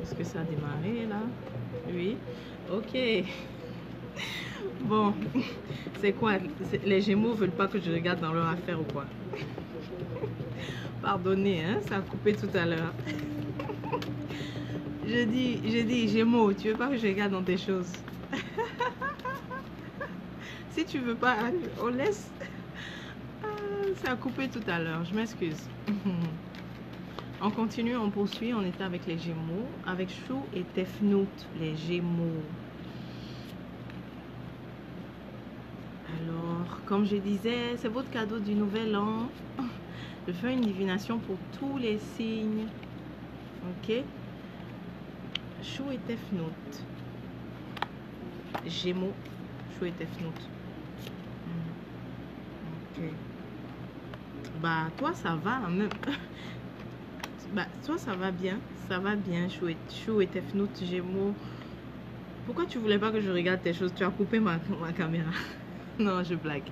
Est-ce que ça a démarré là? Oui. Ok. Bon, c'est quoi? Les Gémeaux veulent pas que je regarde dans leur affaire ou quoi? Pardonnez, hein, ça a coupé tout à l'heure. Je dis, Gémeaux, tu veux pas que je regarde dans tes choses? Si tu veux pas, on laisse. Ça a coupé tout à l'heure, je m'excuse. On continue, on poursuit, on était avec les Gémeaux, avec Chou et Tefnout, les Gémeaux. Alors, comme je disais, c'est votre cadeau du nouvel an. Je fais une divination pour tous les signes. Ok? Chou et Tefnout. Gémeaux, Chou et Tefnout. Ok. Bah, toi, ça va, même. Bah, toi, ça va bien. Ça va bien, Chou et Tefnout, Gémeaux. Pourquoi tu voulais pas que je regarde tes choses? Tu as coupé ma caméra. Non, je blague.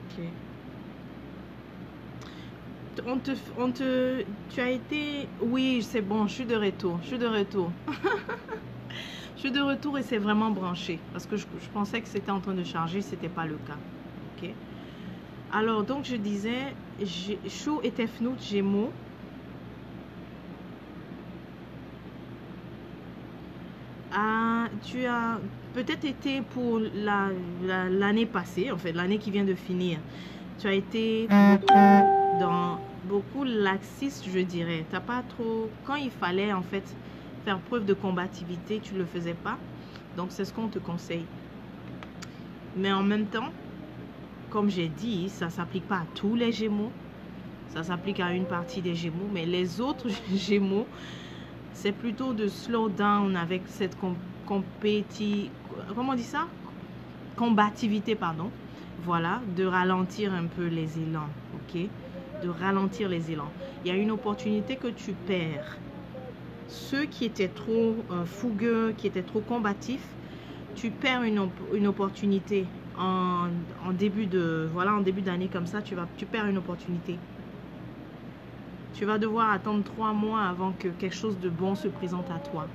Ok. Tu as été... Oui, c'est bon, je suis de retour. Je suis de retour. Je suis de retour et c'est vraiment branché. Parce que je pensais que c'était en train de charger, c'était pas le cas. Ok. Alors, donc, je disais, Chou et Tefnout, Gémeaux. Tu as peut-être été pour l'année passée, en fait, l'année qui vient de finir. Tu as été beaucoup laxiste, je dirais. T'as pas trop... Quand il fallait, en fait, faire preuve de combativité, tu le faisais pas. Donc, c'est ce qu'on te conseille. Mais en même temps, comme j'ai dit, ça s'applique pas à tous les Gémeaux. Ça s'applique à une partie des Gémeaux. Mais les autres Gémeaux, c'est plutôt de slow down avec cette comment on dit ça? Combativité, pardon. Voilà, de ralentir un peu les élans, ok? De ralentir les élans. Il y a une opportunité que tu perds. Ceux qui étaient trop fougueux, qui étaient trop combatifs, tu perds une opportunité en début d'année comme ça, tu perds une opportunité. Tu vas devoir attendre 3 mois avant que quelque chose de bon se présente à toi.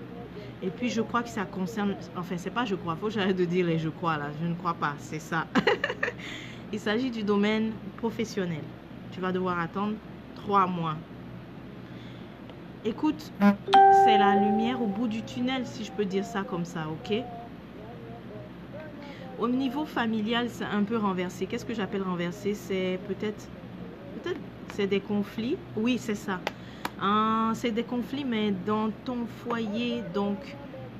Et puis, je crois que ça concerne... Enfin, c'est pas je crois. Faut que j'arrête de dire les je crois là. Je ne crois pas. C'est ça. Il s'agit du domaine professionnel. Tu vas devoir attendre 3 mois. Écoute, c'est la lumière au bout du tunnel, si je peux dire ça comme ça, ok? Au niveau familial, c'est un peu renversé. Qu'est-ce que j'appelle renversé? C'est peut-être c'est des conflits. Oui, c'est ça. C'est des conflits, mais dans ton foyer. Donc,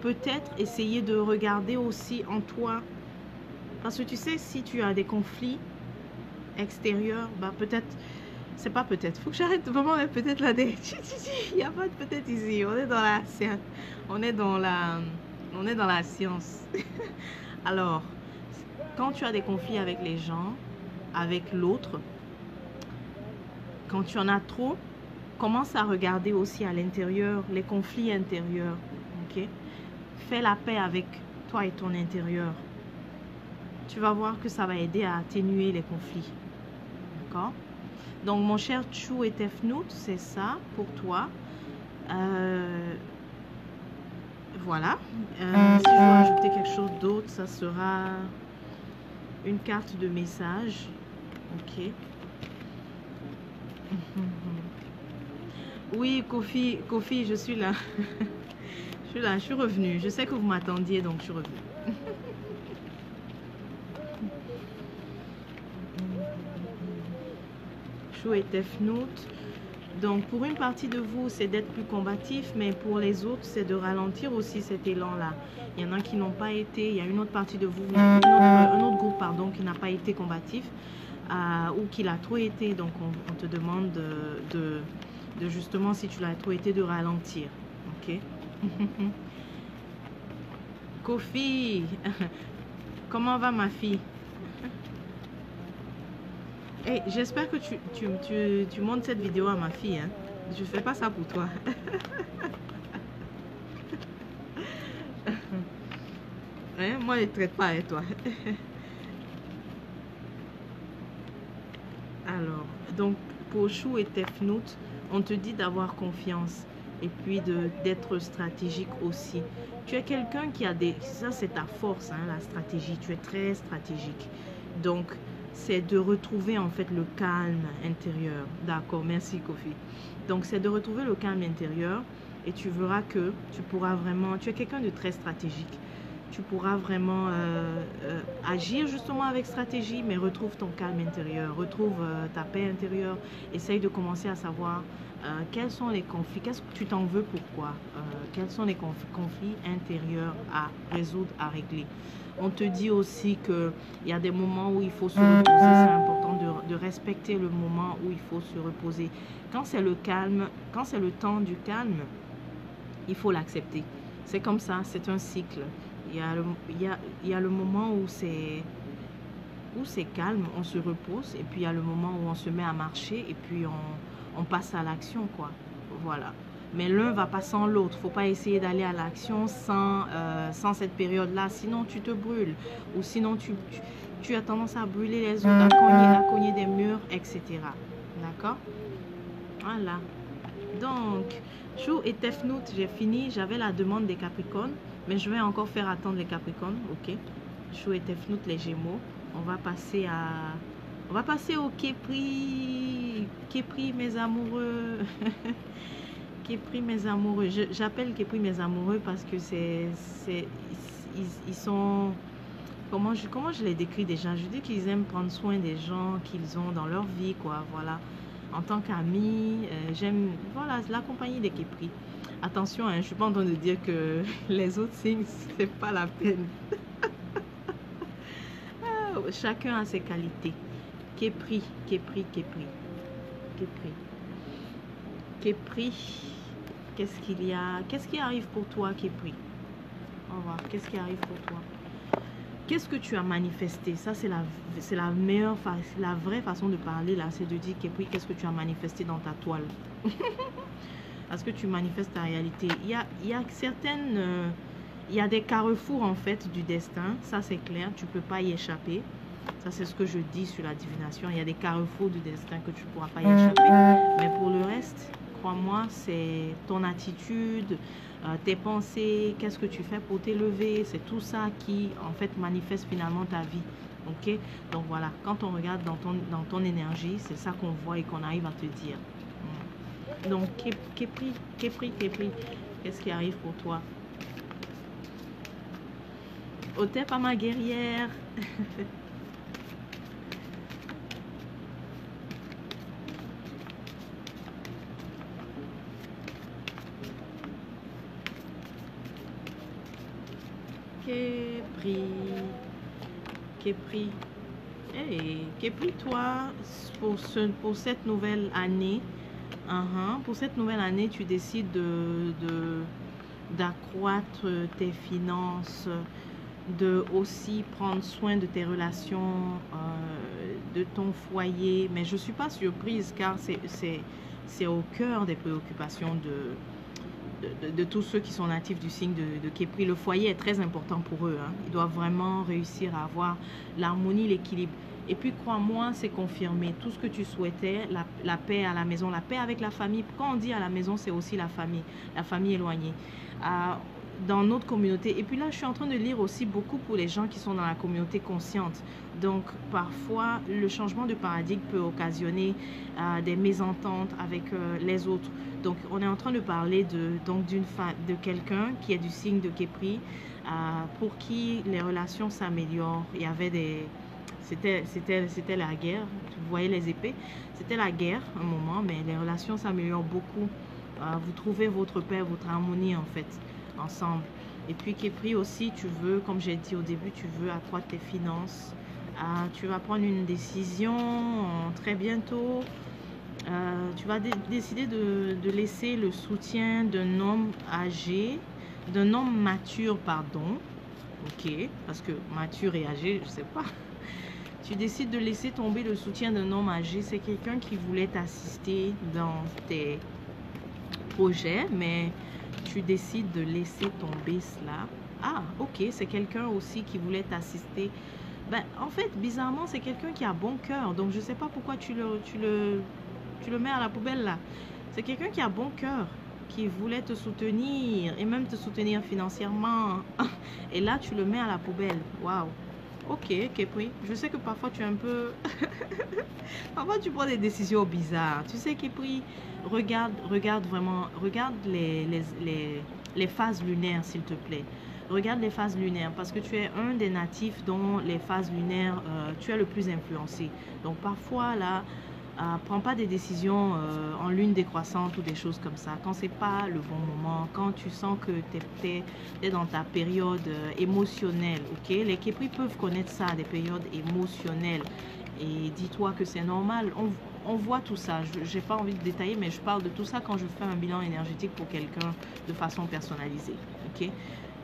peut-être essayer de regarder aussi en toi. Parce que tu sais, si tu as des conflits extérieurs, bah peut-être, c'est pas peut-être. Faut que j'arrête vraiment peut-être là. Il n'y a pas de peut-être ici. On est dans la science. On est dans la science. Alors, quand tu as des conflits avec les gens, avec l'autre, quand tu en as trop, commence à regarder aussi à l'intérieur, les conflits intérieurs, ok? Fais la paix avec toi et ton intérieur. Tu vas voir que ça va aider à atténuer les conflits, d'accord? Donc, mon cher Chou et Tefnout, c'est ça pour toi. Voilà. Si je dois ajouter quelque chose d'autre, ça sera une carte de message, ok? Oui, Kofi, je suis là. Je suis là, je suis revenue. Je sais que vous m'attendiez, donc je suis revenue. Chou et Tefnout. Donc, pour une partie de vous, c'est d'être plus combatif, mais pour les autres, c'est de ralentir aussi cet élan-là. Il y en a qui n'ont pas été, il y a une autre partie de vous, un autre groupe, pardon, qui n'a pas été combatif ou qui l'a trop été. Donc, on te demande de justement, si tu l'as trop été, de ralentir. Ok? Kofi, Comment va ma fille? Hey, j'espère que tu montres cette vidéo à ma fille. Hein. Je fais pas ça pour toi. Hein? Moi, je ne traite pas avec toi. Alors, donc, pour Chou et Tefnout, on te dit d'avoir confiance et puis d'être stratégique aussi. Tu es quelqu'un qui a des... Ça, c'est ta force, hein, la stratégie. Tu es très stratégique. Donc, c'est de retrouver en fait le calme intérieur. D'accord, merci Kofi. Donc, c'est de retrouver le calme intérieur et tu verras que tu pourras vraiment... Tu es quelqu'un de très stratégique. Tu pourras vraiment agir justement avec stratégie, mais retrouve ton calme intérieur, retrouve ta paix intérieure. Essaye de commencer à savoir quels sont les conflits, qu'est-ce que tu t'en veux, pourquoi, quels sont les conflits intérieurs à résoudre, à régler. On te dit aussi qu'il y a des moments où il faut se reposer, c'est important de respecter le moment où il faut se reposer. Quand c'est le calme, quand c'est le temps du calme, il faut l'accepter. C'est comme ça, c'est un cycle. Il y a le moment où c'est calme, on se repose, et puis il y a le moment où on se met à marcher, et puis on passe à l'action, quoi. Voilà. Mais l'un va pas sans l'autre. Faut pas essayer d'aller à l'action sans cette période-là, sinon tu te brûles. Ou sinon tu as tendance à brûler les autres, à cogner des murs, etc. D'accord? Voilà. Donc, Chou et Tefnout, j'ai fini. J'avais la demande des Capricornes. Mais je vais encore faire attendre les Capricornes, ok. Chou et Tefnout, les Gémeaux. On va passer au Képri. Képri, mes amoureux. Képri, mes amoureux. J'appelle Képri mes amoureux parce que ils sont... Comment je les décris déjà? Je dis qu'ils aiment prendre soin des gens qu'ils ont dans leur vie, quoi. Voilà. En tant qu'ami, j'aime, voilà, la compagnie des Képri. Attention, hein, je ne suis pas en train de dire que les autres signes, c'est pas la peine. Chacun a ses qualités. Képri, Képri, Képri. Képri. Képri. Qu'est-ce qu'il y a? Qu'est-ce qui arrive pour toi, Képri? On va voir. Qu'est-ce qui arrive pour toi? Qu'est-ce que tu as manifesté? Ça, c'est la meilleure, la vraie façon de parler, là. C'est de dire, Képri, qu'est-ce que tu as manifesté dans ta toile? Parce que tu manifestes ta réalité. Il y a certaines... il y a des carrefours, en fait, du destin. Ça, c'est clair. Tu ne peux pas y échapper. Ça, c'est ce que je dis sur la divination. Il y a des carrefours du destin que tu ne pourras pas y échapper. Mais pour le reste, crois-moi, c'est ton attitude, tes pensées, qu'est-ce que tu fais pour t'élever. C'est tout ça qui, en fait, manifeste finalement ta vie. Ok? Donc, voilà. Quand on regarde dans ton énergie, c'est ça qu'on voit et qu'on arrive à te dire. Donc, Képri, qu'est-ce qui arrive pour toi? Otep à ma guerrière. Képri. Hey, Képri, toi, pour cette nouvelle année, pour cette nouvelle année, tu décides d'accroître tes finances, de aussi prendre soin de tes relations, de ton foyer. Mais je ne suis pas surprise car c'est au cœur des préoccupations de tous ceux qui sont natifs du signe de Képri. Le foyer est très important pour eux. Hein. Ils doivent vraiment réussir à avoir l'harmonie, l'équilibre. Et puis, crois-moi, c'est confirmé. Tout ce que tu souhaitais, la paix à la maison, la paix avec la famille. Quand on dit à la maison, c'est aussi la famille éloignée. Dans notre communauté. Et puis là, je suis en train de lire aussi beaucoup pour les gens qui sont dans la communauté consciente. Donc, parfois, le changement de paradigme peut occasionner des mésententes avec les autres. Donc, on est en train de parler de quelqu'un qui est du signe de Képri, pour qui les relations s'améliorent. Il y avait des... C'était la guerre. Vous voyez les épées. C'était la guerre, un moment, mais les relations s'améliorent beaucoup. Vous trouvez votre paix, votre harmonie, en fait, ensemble. Et puis Képri aussi, tu veux, comme j'ai dit au début, tu veux accroître tes finances. Tu vas prendre une décision très bientôt. Tu vas décider de laisser le soutien d'un homme âgé, d'un homme mature, pardon. Ok, parce que m'as-tu réagi? Je sais pas. Tu décides de laisser tomber le soutien d'un homme âgé. C'est quelqu'un qui voulait t'assister dans tes projets, mais tu décides de laisser tomber cela. Ah, ok, c'est quelqu'un aussi qui voulait t'assister. Ben, en fait, bizarrement, c'est quelqu'un qui a bon cœur. Donc, je sais pas pourquoi tu le mets à la poubelle là. C'est quelqu'un qui a bon cœur, qui voulait te soutenir et même te soutenir financièrement. Et là, tu le mets à la poubelle. Waouh. Ok, Kepri. Je sais que parfois tu es un peu... parfois tu prends des décisions bizarres. Tu sais, Kepri, regarde vraiment, regarde les phases lunaires, s'il te plaît. Regarde les phases lunaires parce que tu es un des natifs dont les phases lunaires, tu es le plus influencé. Donc parfois là, prends pas des décisions en lune décroissante ou des choses comme ça. Quand c'est pas le bon moment, quand tu sens que tu es dans ta période émotionnelle, ok? Les Képris peuvent connaître ça, des périodes émotionnelles. Et dis-toi que c'est normal. On voit tout ça. Je n'ai pas envie de détailler, mais je parle de tout ça quand je fais un bilan énergétique pour quelqu'un de façon personnalisée, ok?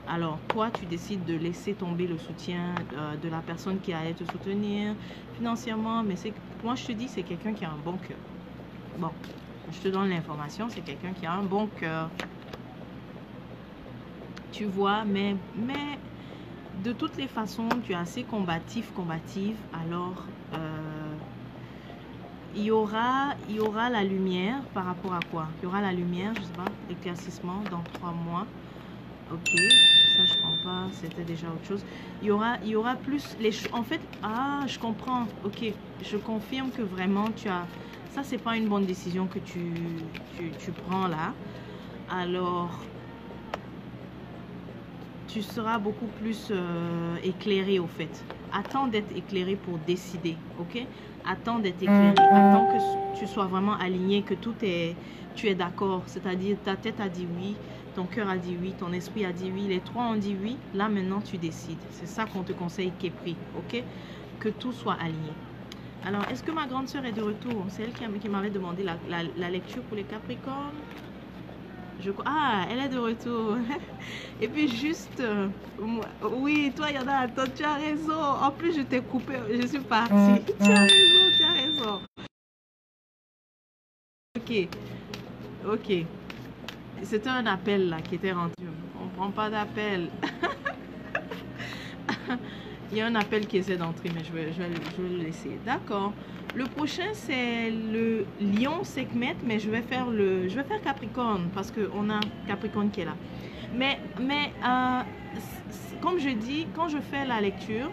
Alors, toi, tu décides de laisser tomber le soutien de la personne qui allait te soutenir financièrement. Mais moi, je te dis, c'est quelqu'un qui a un bon cœur. Bon, je te donne l'information, c'est quelqu'un qui a un bon cœur. Tu vois, mais de toutes les façons, tu es assez combative. Alors, il y aura la lumière par rapport à quoi? Il y aura la lumière, je sais pas, l'éclaircissement dans 3 mois. Ok, ça je prends pas, c'était déjà autre chose. Il y aura plus les en fait, je comprends. Ok, je confirme que vraiment ça c'est pas une bonne décision que tu prends là. Alors tu seras beaucoup plus éclairé au fait. Attends d'être éclairé pour décider, ok? Attends d'être éclairé, attends que tu sois vraiment aligné, que tu es d'accord, c'est-à-dire ta tête a dit oui, ton cœur a dit oui, ton esprit a dit oui, les 3 ont dit oui, là maintenant tu décides. C'est ça qu'on te conseille, Képri, ok? Que tout soit aligné. Alors, est-ce que ma grande sœur est de retour? C'est elle qui m'avait demandé la lecture pour les Capricornes. Elle est de retour. Et puis juste, oui, toi, il y en a, toi, tu as raison. En plus, je t'ai coupé, je suis partie. Tu as raison. Ok. C'était un appel là qui était rendu. On ne prend pas d'appel. Il y a un appel qui essaie d'entrer, mais je vais le laisser. D'accord. Le prochain, c'est le Lion Sekhmet, mais je vais faire Capricorne parce qu'on a Capricorne qui est là. Mais comme je dis, quand je fais la lecture,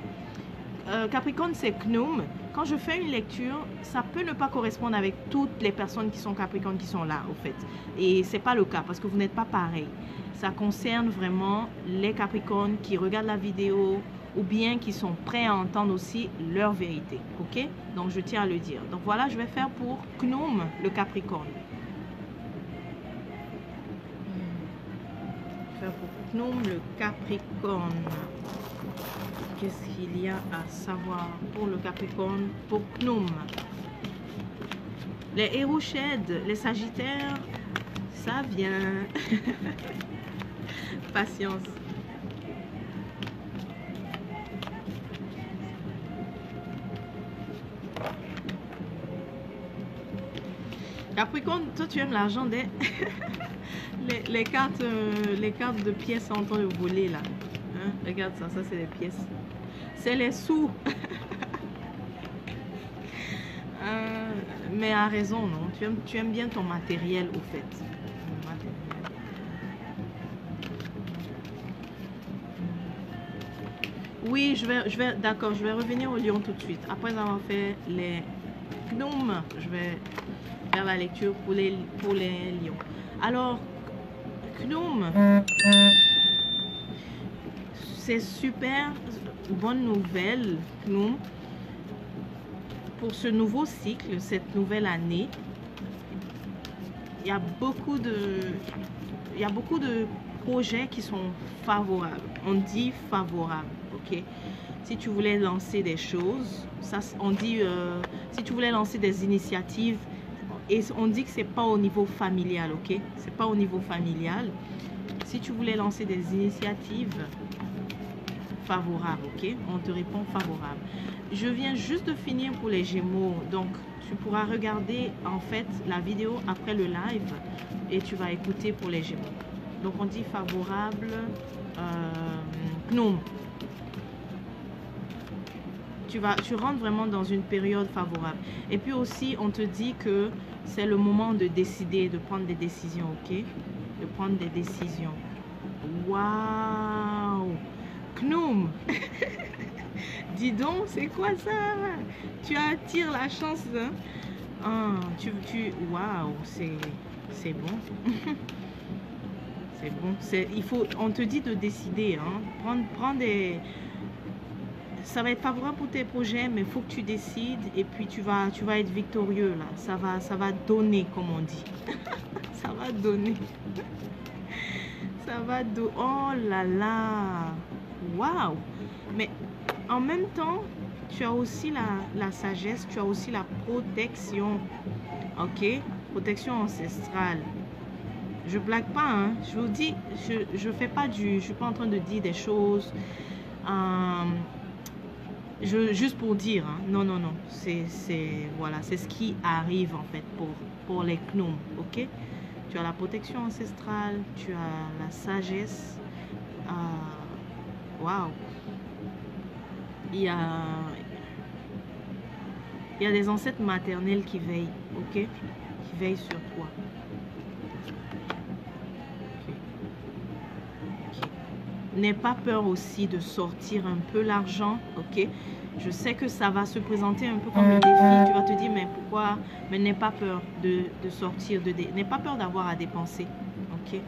Capricorne c'est Knum. Quand je fais une lecture, ça peut ne pas correspondre avec toutes les personnes qui sont Capricorne qui sont là, au fait. Et c'est pas le cas parce que vous n'êtes pas pareil. Ça concerne vraiment les Capricornes qui regardent la vidéo ou bien qui sont prêts à entendre aussi leur vérité. Ok? Donc je tiens à le dire. Donc voilà, je vais faire pour Knum, le Capricorne. Je vais faire pour Knum, le Capricorne. Qu'est-ce qu'il y a à savoir pour le Capricorne, pour Knum? Les héros Shed, les Sagittaires, ça vient. Patience. Capricorne, toi tu aimes l'argent des... les cartes de pièces sont en train de voler là. Hein? Regarde ça, ça c'est les pièces. C'est les sous. Mais à raison, non? Tu aimes bien ton matériel au fait. Oui, d'accord, je vais revenir au lion tout de suite. Après avoir fait les gnomes, je vais faire la lecture pour les lions. Alors, gnome, c'est super bonne nouvelle, gnome, pour ce nouveau cycle, cette nouvelle année. Il y a beaucoup de projets qui sont favorables. On dit favorables, ok? Si tu voulais lancer des choses, ça, on dit, si tu voulais lancer des initiatives, et on dit que c'est pas au niveau familial, ok? C'est pas au niveau familial. Si tu voulais lancer des initiatives favorable, ok? On te répond favorable. Je viens juste de finir pour les Gémeaux, donc tu pourras regarder en fait la vidéo après le live et tu vas écouter pour les Gémeaux. Donc on dit favorable, Gnome. Tu rentres vraiment dans une période favorable. Et puis aussi, on te dit que c'est le moment de décider, de prendre des décisions, ok? De prendre des décisions. Waouh! Gnome! Dis donc, c'est quoi ça? Tu attires la chance, hein? Ah, waouh, c'est bon. C'est bon. On te dit de décider, hein? Prends des... Ça va être favorable pour tes projets, mais il faut que tu décides et puis tu vas être victorieux là. Ça va donner, comme on dit. Ça va donner. Ça va donner. Oh là là. Waouh. Mais en même temps, tu as aussi la sagesse, tu as aussi la protection. Ok? Protection ancestrale. Je blague pas, hein. Je vous dis, je fais pas je suis pas en train de dire des choses. Juste pour dire, hein. Non, non, non, voilà, c'est ce qui arrive en fait pour les gnomes, ok? Tu as la protection ancestrale, tu as la sagesse, waouh, il y a des ancêtres maternels qui veillent, ok? Qui veillent sur toi. N'aie pas peur aussi de sortir un peu l'argent, ok? Je sais que ça va se présenter un peu comme un défi. Tu vas te dire, mais pourquoi? Mais n'aie pas peur de sortir, n'aie pas peur d'avoir à dépenser, ok?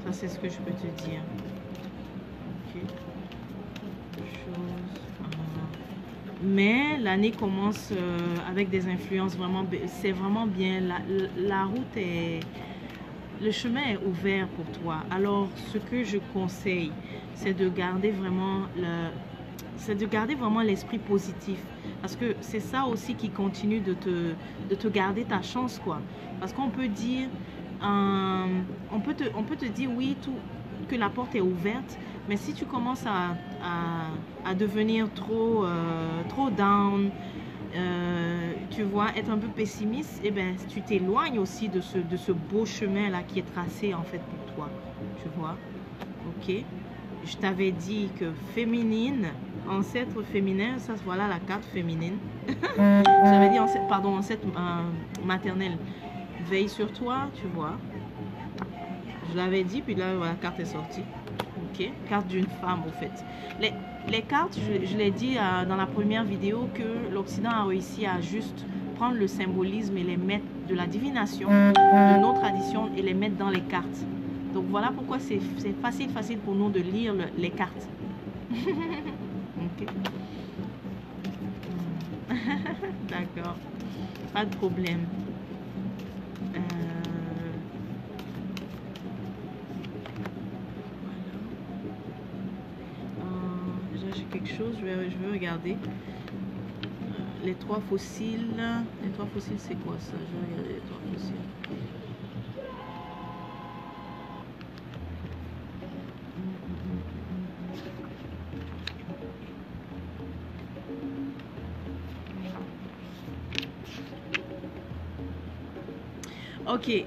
Ça, c'est ce que je peux te dire. Ok. Mais l'année commence avec des influences vraiment... C'est vraiment bien. La route est... Le chemin est ouvert pour toi. Alors, ce que je conseille, c'est de garder vraiment l'esprit positif. Parce que c'est ça aussi qui continue de te garder ta chance, quoi. Parce qu'on peut dire, on peut te dire, oui, que la porte est ouverte. Mais si tu commences à devenir trop down, tu vois, être un peu pessimiste, et ben tu t'éloignes aussi de ce beau chemin là qui est tracé en fait pour toi, tu vois. Ok, je t'avais dit que féminine, ancêtre féminin, ça voilà la carte féminine. J'avais dit ancêtre maternelle, veille sur toi, tu vois. Je l'avais dit, puis là la carte est sortie. Ok, carte d'une femme au fait. Les cartes, je l'ai dit dans la première vidéo, que l'Occident a réussi à juste prendre le symbolisme et les mettre de la divination, de nos traditions, et les mettre dans les cartes. Donc voilà pourquoi c'est facile pour nous de lire les cartes. Ok. D'accord, pas de problème. Quelque chose, je vais regarder les trois fossiles. Les trois fossiles, c'est quoi ça? Je vais regarder les trois fossiles. Ok,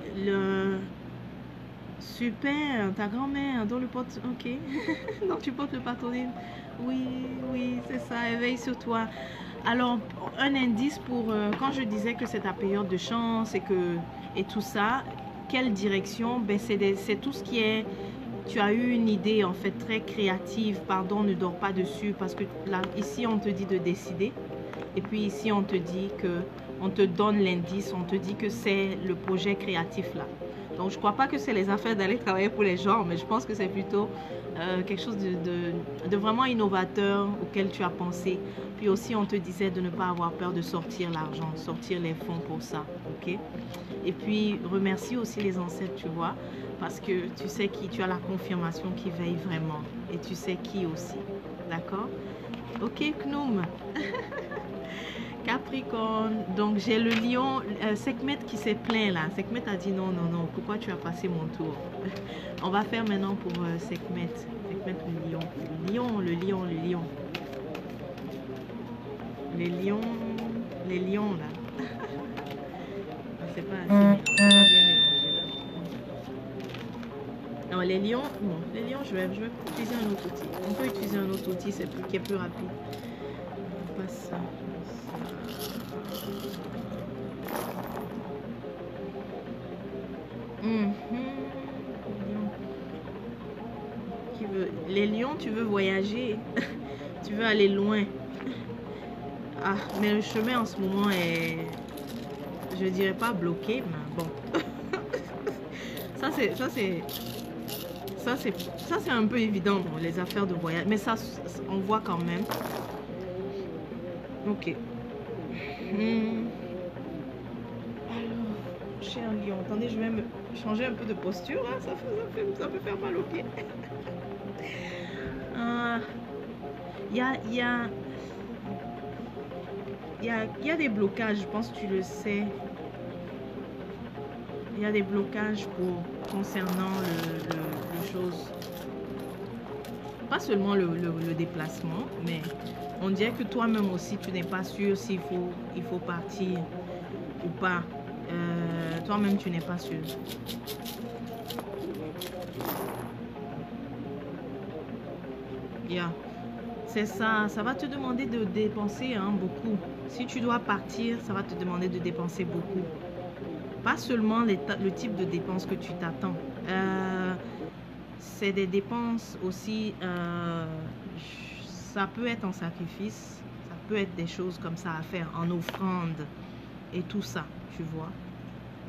super, ta grand-mère dans le porte, ok. Donc tu portes le patronyme. Oui, c'est ça, éveille sur toi. Alors, un indice pour quand je disais que c'est ta période de chance et tout ça, quelle direction? Ben c'est tout ce qui est, tu as eu une idée en fait très créative. Pardon, ne dors pas dessus parce que là, ici on te dit de décider. Et puis ici on te dit que, on te donne l'indice, on te dit que c'est le projet créatif là. Donc je ne crois pas que c'est les affaires d'aller travailler pour les gens, mais je pense que c'est plutôt quelque chose de vraiment innovateur auquel tu as pensé. Puis aussi on te disait de ne pas avoir peur de sortir l'argent, sortir les fonds pour ça, ok? Et puis remercie aussi les ancêtres, tu vois, parce que tu sais qui, tu as la confirmation qui veille vraiment. Et tu sais qui aussi, d'accord? Ok, Gnome. Capricorne, donc j'ai le lion, Sekhmet qui s'est plaint là. Sekhmet a dit non, pourquoi tu as passé mon tour? On va faire maintenant pour Sekhmet. mettre le lion. Le lion, le lion, le lion. Les lions là. C'est pas assez mélangé, c'est pas bien mélangé là. Non, les lions, non, les lions, je vais utiliser un autre outil. On peut utiliser un autre outil, c'est qui est plus rapide. On passe ça. Les lions, tu veux voyager, tu veux aller loin. Ah, mais le chemin en ce moment est, je dirais pas bloqué, mais bon. ça c'est un peu évident dans les affaires de voyage, mais ça on voit quand même. Ok. Alors, cher lion, attendez, je vais me changer un peu de posture, hein. Ça peut faire mal aux pieds. Il y a des blocages, je pense que tu le sais. Il y a des blocages concernant le chose. Pas seulement le déplacement, mais on dirait que toi-même aussi, tu n'es pas sûr s'il faut partir ou pas. Toi-même, tu n'es pas sûr. Yeah. C'est ça, ça va te demander de dépenser beaucoup. Si tu dois partir, ça va te demander de dépenser beaucoup. Pas seulement le type de dépenses que tu t'attends. C'est des dépenses aussi, ça peut être en sacrifice, ça peut être des choses comme ça à faire, en offrande et tout ça, tu vois.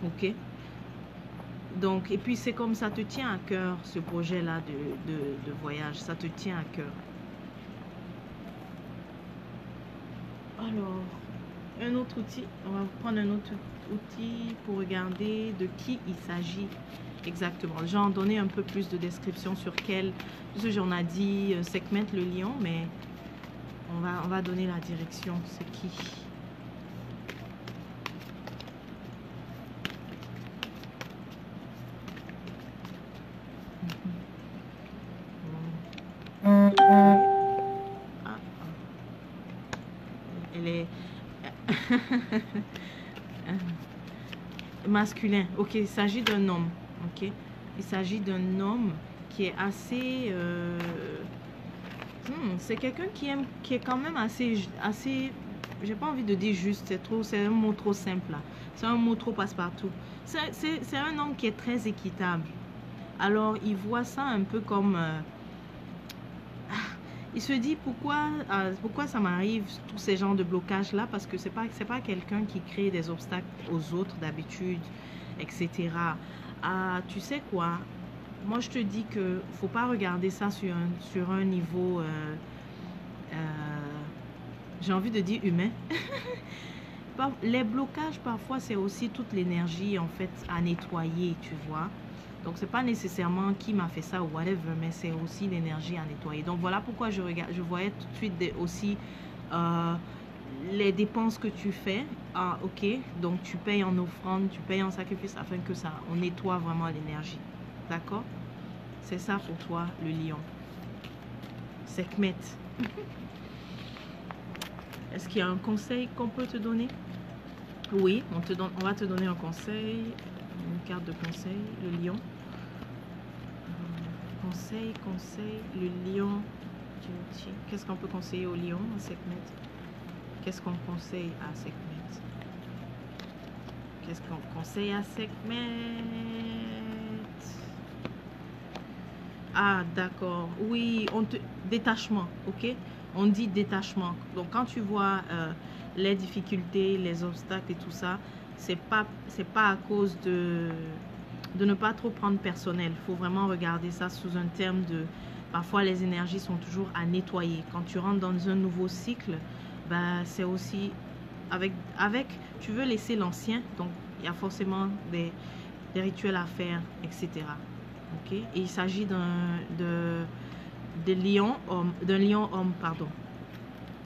Ok? Donc, et puis c'est comme ça te tient à cœur, ce projet-là de voyage, ça te tient à cœur. Alors, un autre outil, on va prendre un autre outil pour regarder de qui il s'agit exactement. J'en donner un peu plus de description sur quel, parce que j'en ai dit Sekhmet le lion, mais on va donner la direction, c'est qui. Elle est masculin. Ok, il s'agit d'un homme. Ok, il s'agit d'un homme qui est assez c'est quelqu'un qui est quand même assez, j'ai pas envie de dire juste, c'est un mot trop simple là. C'est un mot trop passe-partout. C'est un homme qui est très équitable. Alors il voit ça un peu comme il se dit pourquoi ça m'arrive tous ces genres de blocages là, parce que c'est pas quelqu'un qui crée des obstacles aux autres d'habitude, etc. Tu sais quoi, moi je te dis que faut pas regarder ça sur un niveau j'ai envie de dire humain. Les blocages parfois c'est aussi toute l'énergie en fait à nettoyer, tu vois. Donc c'est pas nécessairement qui m'a fait ça ou whatever, mais c'est aussi l'énergie à nettoyer. Donc voilà pourquoi je voyais tout de suite aussi les dépenses que tu fais. Ah ok, donc tu payes en offrande, tu payes en sacrifice afin que ça, on nettoie vraiment l'énergie. D'accord? C'est ça pour toi le lion. Sekhmet. Est-ce qu'il y a un conseil qu'on peut te donner? Oui, on va te donner un conseil. Une carte de conseil, le lion. Conseil, le lion. Qu'est-ce qu'on peut conseiller au lion à Sekhmet? Qu'est-ce qu'on conseille à Sekhmet? Qu'est-ce qu'on conseille à Sekhmet? Ah, d'accord. Oui, détachement, ok? On dit détachement. Donc, quand tu vois les difficultés, les obstacles et tout ça, c'est pas à cause de ne pas trop prendre personnel. Il faut vraiment regarder ça sous un terme de... Parfois, les énergies sont toujours à nettoyer. Quand tu rentres dans un nouveau cycle, ben, c'est aussi... Tu veux laisser l'ancien, donc il y a forcément des rituels à faire, etc. Ok? Et il s'agit d'un lion homme, pardon.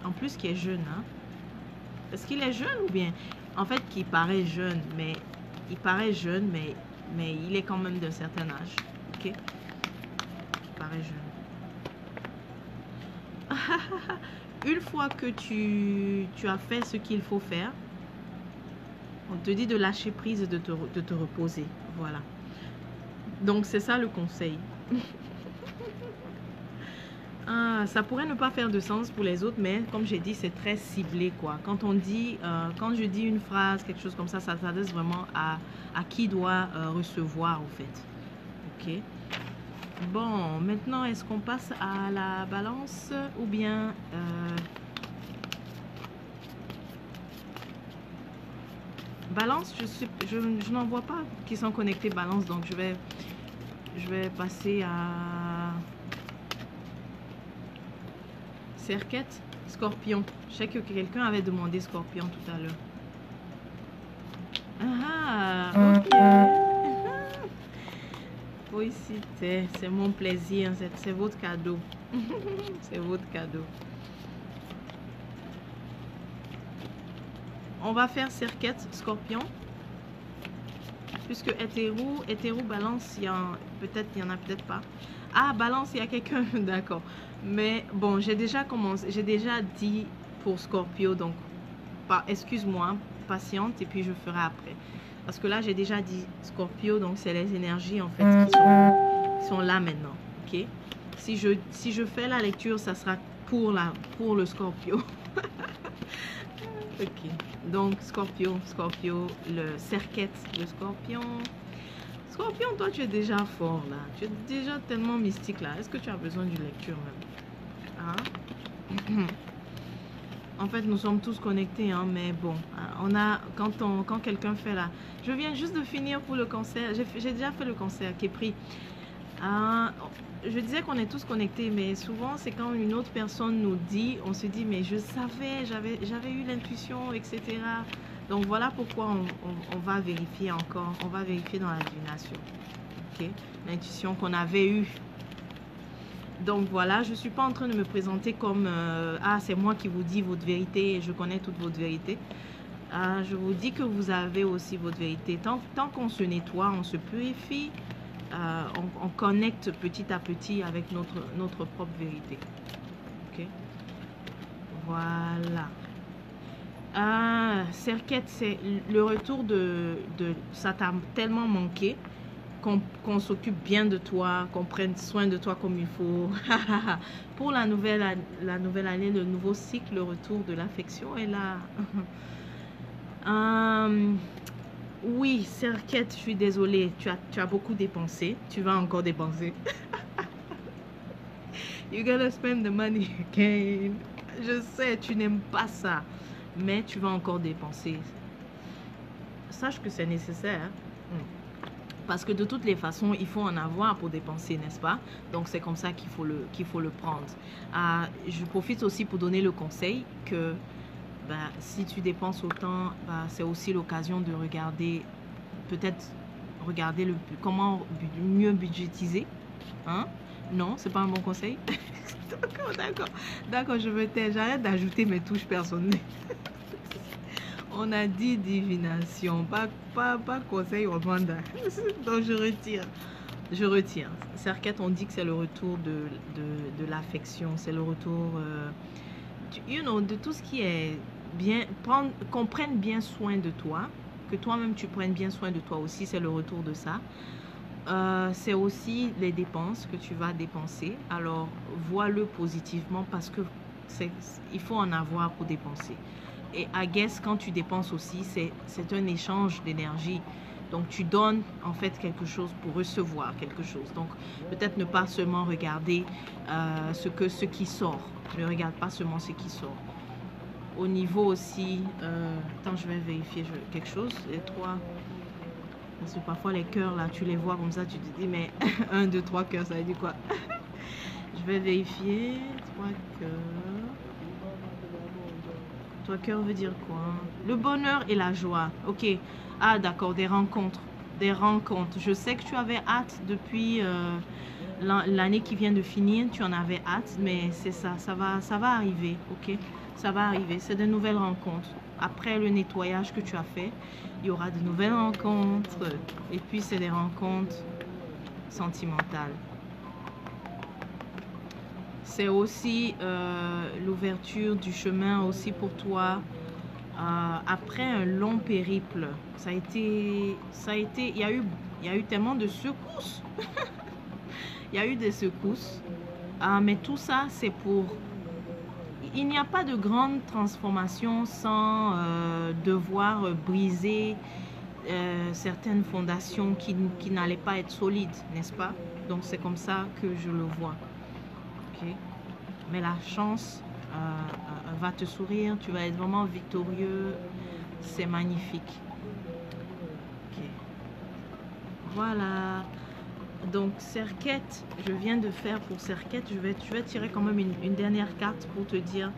En plus, qui est jeune, hein? Est-ce qu'il est jeune ou bien... En fait, qui paraît jeune, mais... Il paraît jeune, mais il est quand même d'un certain âge. Ok? Qui paraît jeune. Une fois que tu as fait ce qu'il faut faire, on te dit de lâcher prise et de te reposer. Voilà. Donc, c'est ça le conseil. Ah, ça pourrait ne pas faire de sens pour les autres, mais comme j'ai dit, c'est très ciblé, quoi. Quand on dit, quand je dis une phrase, quelque chose comme ça s'adresse vraiment à qui doit recevoir, en fait. Ok. Bon, maintenant, est-ce qu'on passe à la balance ou bien... balance, je n'en vois pas qui sont connectés balance, donc je vais passer à Serquette, Scorpion. Je sais que quelqu'un avait demandé Scorpion tout à l'heure. Ah, ok. Oui, c'est mon plaisir, c'est votre cadeau. C'est votre cadeau. On va faire Serquette, Scorpion. Puisque hétéro, balance, peut-être il y en a peut-être pas. Ah, balance, il y a quelqu'un, d'accord. Mais bon, j'ai déjà dit pour Scorpio, donc excuse-moi, patiente et puis je ferai après. Parce que là, j'ai déjà dit Scorpio, donc c'est les énergies en fait qui sont là maintenant, ok? Si je fais la lecture, ça sera pour le Scorpio. Ok, donc Scorpio, le Serquette, le Scorpion. Scorpion, toi tu es déjà fort là, tu es déjà tellement mystique là. Est-ce que tu as besoin d'une lecture même? Hein? En fait, nous sommes tous connectés, hein, mais bon, on a quand quelqu'un fait là. Je viens juste de finir pour le concert. J'ai déjà fait le concert qui est pris. Je disais qu'on est tous connectés, mais souvent c'est quand une autre personne nous dit, on se dit mais je savais, j'avais eu l'intuition, etc. Donc voilà pourquoi on va vérifier encore, on va vérifier dans la divination, ok, l'intuition qu'on avait eue. Donc voilà, je ne suis pas en train de me présenter comme ah c'est moi qui vous dis votre vérité et je connais toute votre vérité. Je vous dis que vous avez aussi votre vérité. Tant qu'on se nettoie, on se purifie. On connecte petit à petit avec notre propre vérité. Ok. Voilà. Serquette, c'est le retour de ça t'a tellement manqué qu'on s'occupe bien de toi, qu'on prenne soin de toi comme il faut. Pour la nouvelle année, le nouveau cycle, le retour de l'affection est là. Oui, Serquette, je suis désolée, tu as beaucoup dépensé, tu vas encore dépenser. You gotta spend the money again. Je sais, tu n'aimes pas ça, mais tu vas encore dépenser. Sache que c'est nécessaire. Parce que de toutes les façons, il faut en avoir pour dépenser, n'est-ce pas? Donc c'est comme ça qu'il faut le prendre. Je profite aussi pour donner le conseil que si tu dépenses autant, c'est aussi l'occasion de regarder, peut-être regarder comment mieux budgétiser. Hein? Non, c'est pas un bon conseil. D'accord, je me tais. J'arrête d'ajouter mes touches personnelles. On a dit divination, pas conseil au mandat. Donc je retire. Serquette, on dit que c'est le retour de l'affection, c'est le retour de tout ce qui est bien, qu'on prenne bien soin de toi, que toi-même tu prennes bien soin de toi aussi, c'est le retour de ça. C'est aussi les dépenses que tu vas dépenser. Alors vois-le positivement parce que il faut en avoir pour dépenser. Et I guess quand tu dépenses aussi, c'est un échange d'énergie. Donc tu donnes en fait quelque chose pour recevoir quelque chose. Donc peut-être ne pas seulement regarder ce qui sort. Ne regarde pas seulement ce qui sort. Au niveau aussi, attends, je vais vérifier quelque chose. Les trois, parce que parfois les cœurs là, tu les vois comme ça, tu te dis mais 1, 2, 3 cœurs, ça veut dire quoi? Je vais vérifier. 3 cœurs. 3 cœurs veut dire quoi? Le bonheur et la joie. Ok. Ah d'accord, des rencontres. Des rencontres. Je sais que tu avais hâte depuis l'année qui vient de finir. Tu en avais hâte, mais c'est ça. Ça va arriver. Ok. Ça va arriver. C'est de nouvelles rencontres. Après le nettoyage que tu as fait, il y aura de nouvelles rencontres. Et puis c'est des rencontres sentimentales. c'est aussi l'ouverture du chemin aussi pour toi après un long périple. Il y a eu tellement de secousses. Il y a eu des secousses, mais tout ça c'est pour... Il n'y a pas de grande transformation sans devoir briser certaines fondations qui n'allaient pas être solides, n'est-ce pas? Donc c'est comme ça que je le vois. Okay? Mais la chance va te sourire, tu vas être vraiment victorieux, c'est magnifique. Okay. Voilà. Donc Serquette, je viens de faire pour Serquette, je vais tirer quand même une dernière carte pour te dire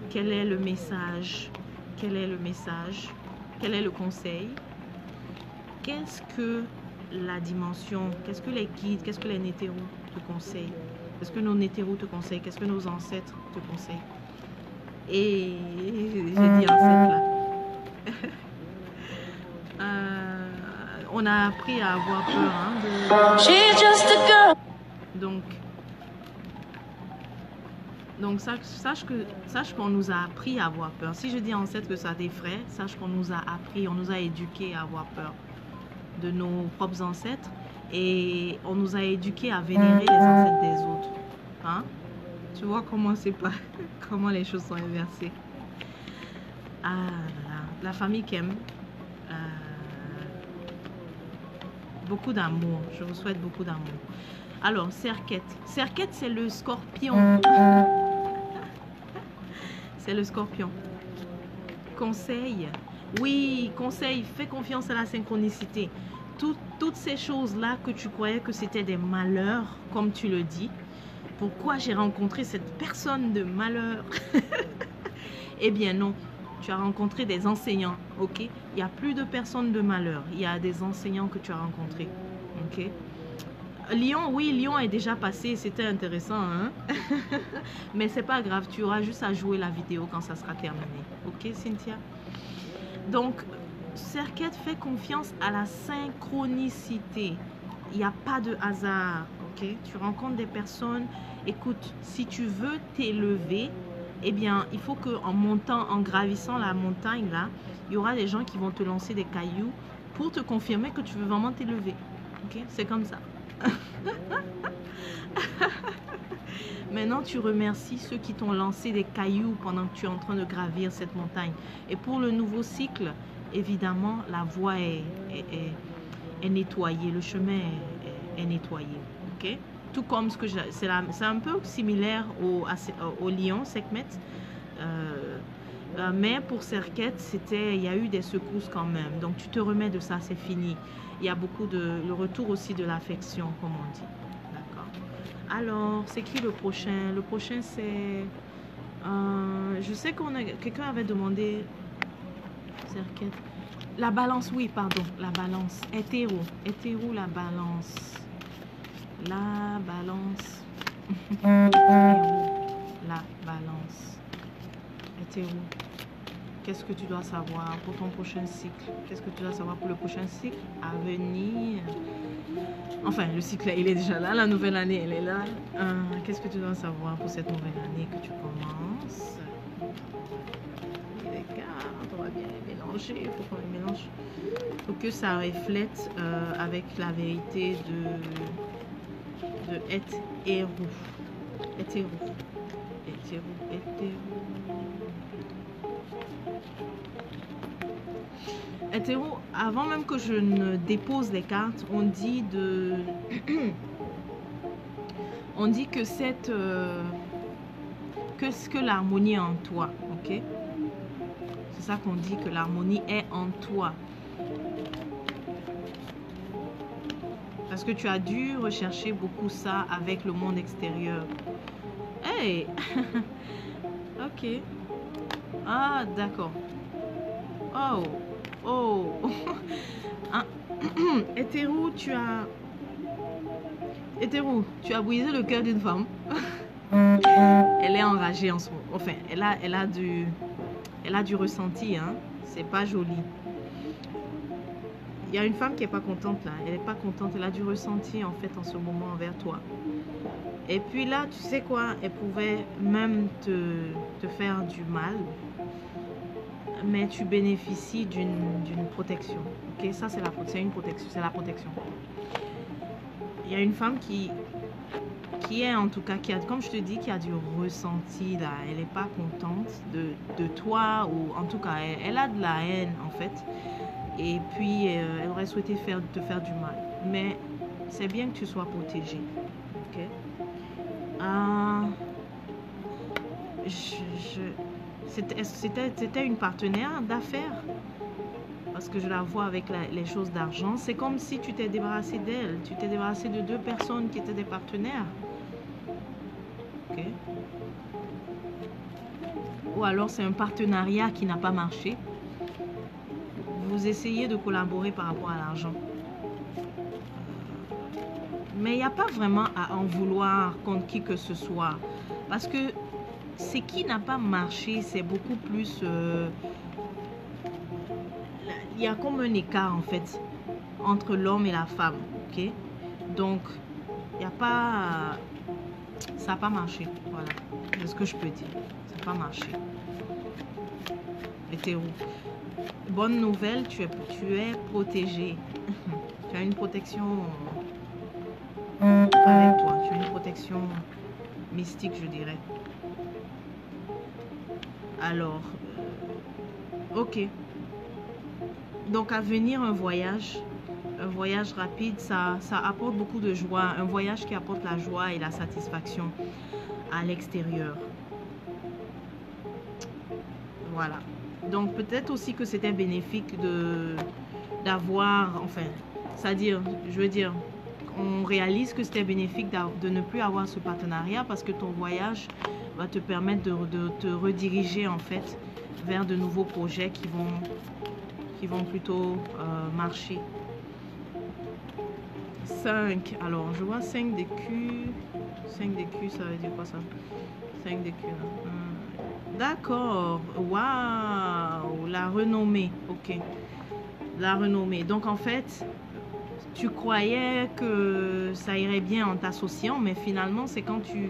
quel est le message, quel est le message, quel est le conseil, qu'est-ce que la dimension, qu'est-ce que les guides, qu'est-ce que les nétéros te conseillent, qu'est-ce que nos nétéros te conseillent, qu'est-ce que nos ancêtres te conseillent. Et j'ai dit ancêtre là. On a appris à avoir peur, hein, donc sache qu'on nous a appris à avoir peur. Si je dis ancêtre que ça t'effraie, sache qu'on nous a appris, on nous a éduqués à avoir peur de nos propres ancêtres et on nous a éduqués à vénérer les ancêtres des autres. Hein? Tu vois comment c'est pas, comment les choses sont inversées. Ah là, la famille qu'aime. Beaucoup d'amour. Je vous souhaite beaucoup d'amour. Alors, Serquette. Serquette, c'est le scorpion. C'est le scorpion. Conseil. Oui, conseil. Fais confiance à la synchronicité. Toutes ces choses-là que tu croyais que c'était des malheurs, comme tu le dis. Pourquoi j'ai rencontré cette personne de malheur? Eh bien non. Tu as rencontré des enseignants, ok? Il n'y a plus de personnes de malheur. Il y a des enseignants que tu as rencontrés, ok? Lyon, oui, Lyon est déjà passé. C'était intéressant, hein? Mais c'est pas grave. Tu auras juste à jouer la vidéo quand ça sera terminé. Ok, Cynthia? Donc, Serquette, fais confiance à la synchronicité. Il n'y a pas de hasard, ok? Tu rencontres des personnes. Écoute, si tu veux t'élever, eh bien, il faut qu'en montant, en gravissant la montagne, là, il y aura des gens qui vont te lancer des cailloux pour te confirmer que tu veux vraiment t'élever. Ok? C'est comme ça. Maintenant, tu remercies ceux qui t'ont lancé des cailloux pendant que tu es en train de gravir cette montagne. Et pour le nouveau cycle, évidemment, la voie est nettoyée, le chemin est nettoyé. Ok? Tout comme ce que c'est un peu similaire au lion, Sekhmet. Mais pour Serquette, il y a eu des secousses quand même. Donc tu te remets de ça, c'est fini. Il y a beaucoup le retour aussi de l'affection, comme on dit. D'accord. Alors, c'est qui le prochain? Le prochain, c'est... je sais quelqu'un avait demandé... Serquette. La balance, oui, pardon. La balance. Hétéro. Hétéro, la balance. La balance. La balance. Hétéro. Qu'est-ce que tu dois savoir pour ton prochain cycle? Qu'est-ce que tu dois savoir pour le prochain cycle à venir? Enfin, le cycle, il est déjà là. La nouvelle année, elle est là. Qu'est-ce que tu dois savoir pour cette nouvelle année que tu commences? Les cartes, on va bien les mélanger. Il faut qu'on les mélange. Pour que ça reflète avec la vérité de hétéro. Hétéro. Hétéro. Hétéro. Hétéro, avant même que je ne dépose les cartes, on dit on dit que que l'harmonie est en toi, ok? C'est ça qu'on dit, que l'harmonie est en toi. Parce que tu as dû rechercher beaucoup ça avec le monde extérieur. Hey! Ok. Ah, d'accord. Oh! Oh! Hétéro, tu as brisé le cœur d'une femme. Elle est enragée en ce moment. Enfin, elle a du ressenti, hein. C'est pas joli. y a une femme qui n'est pas contente là. Elle n'est pas contente. Elle a du ressenti en fait en ce moment envers toi. Et puis là, tu sais quoi? Elle pouvait même te faire du mal. Mais tu bénéficies d'une protection. Ok? Ça, c'est une protection. C'est la protection. Il y a une femme qui est en tout cas, comme je te dis, qui a du ressenti là. Elle n'est pas contente de toi, ou en tout cas, elle a de la haine en fait. Et puis, elle aurait souhaité te faire du mal. Mais c'est bien que tu sois protégé. Ok? C'était une partenaire d'affaires. Parce que je la vois avec les choses d'argent. C'est comme si tu t'es débarrassé d'elle. Tu t'es débarrassé de 2 personnes qui étaient des partenaires. Ok? Ou alors c'est un partenariat qui n'a pas marché. Vous essayez de collaborer par rapport à l'argent. Mais il n'y a pas vraiment à en vouloir contre qui que ce soit. Parce que ce qui n'a pas marché, c'est beaucoup plus... il y a comme un écart en fait entre l'homme et la femme. Ok? Donc, il n'y a pas... ça n'a pas marché. Voilà. C'est ce que je peux dire. Ça n'a pas marché. Hétéro. Bonne nouvelle, tu es protégé. Tu as une protection avec toi. Tu as une protection mystique, je dirais. Alors, ok. Donc, à venir, un voyage rapide, ça apporte beaucoup de joie. Un voyage qui apporte la joie et la satisfaction à l'extérieur. Voilà. Donc, peut-être aussi que c'était bénéfique d'avoir, enfin, c'est-à-dire, je veux dire, on réalise que c'était bénéfique de ne plus avoir ce partenariat parce que ton voyage va te permettre de te rediriger, en fait, vers de nouveaux projets qui vont plutôt marcher. 5. Alors, je vois 5 d'écus. 5 d'écus, ça veut dire quoi ça? 5 d'écus, là. D'accord. Waouh. La renommée. Ok. La renommée. Donc, en fait, tu croyais que ça irait bien en t'associant, mais finalement, c'est quand tu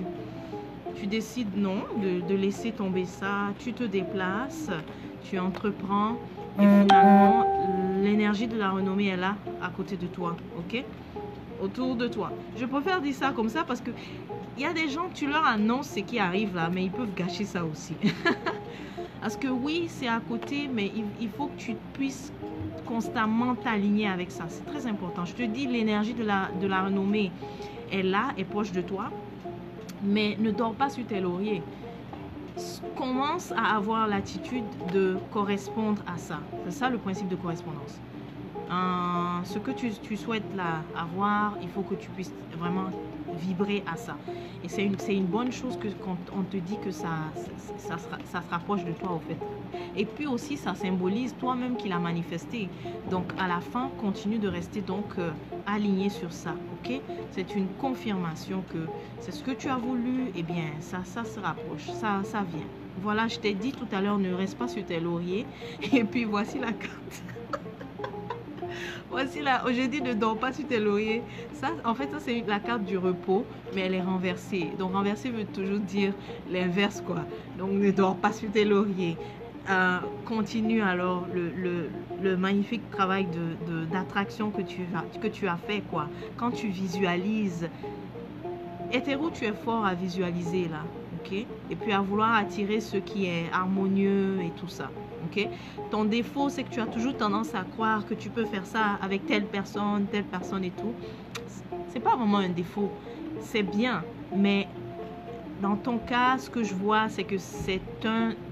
décides non, de laisser tomber ça, tu te déplaces, tu entreprends, et finalement, l'énergie de la renommée est là, à côté de toi. Ok? Autour de toi. Je préfère dire ça comme ça parce que il y a des gens, tu leur annonces ce qui arrive là, mais ils peuvent gâcher ça aussi. Parce que oui, c'est à côté, mais il faut que tu puisses constamment t'aligner avec ça. C'est très important. Je te dis, l'énergie de la renommée est là, est proche de toi, mais ne dors pas sur tes lauriers. Commence à avoir l'attitude de correspondre à ça. C'est ça le principe de correspondance. Ce que tu souhaites là avoir, il faut que tu puisses vraiment vibrer à ça. Et c'est une bonne chose quand on te dit que ça se rapproche de toi au fait. Et puis aussi ça symbolise toi-même qui l'a manifesté. Donc à la fin, continue de rester donc aligné sur ça. Ok? C'est une confirmation que c'est ce que tu as voulu. Et bien ça se rapproche, ça vient. Voilà, je t'ai dit tout à l'heure, ne reste pas sur tes lauriers. Et puis voici la carte. Voici là, aujourd'hui ne dors pas sur tes lauriers. Ça, en fait, ça c'est la carte du repos, mais elle est renversée. Donc renversée veut toujours dire l'inverse quoi. Donc ne dors pas sur tes lauriers. Continue alors le magnifique travail d'attraction que tu as fait quoi. Quand tu visualises, hétéro, tu es fort à visualiser là, ok. Et puis à vouloir attirer ce qui est harmonieux et tout ça. Okay? Ton défaut, c'est que tu as toujours tendance à croire que tu peux faire ça avec telle personne et tout. C'est pas vraiment un défaut. C'est bien. Mais dans ton cas, ce que je vois, c'est que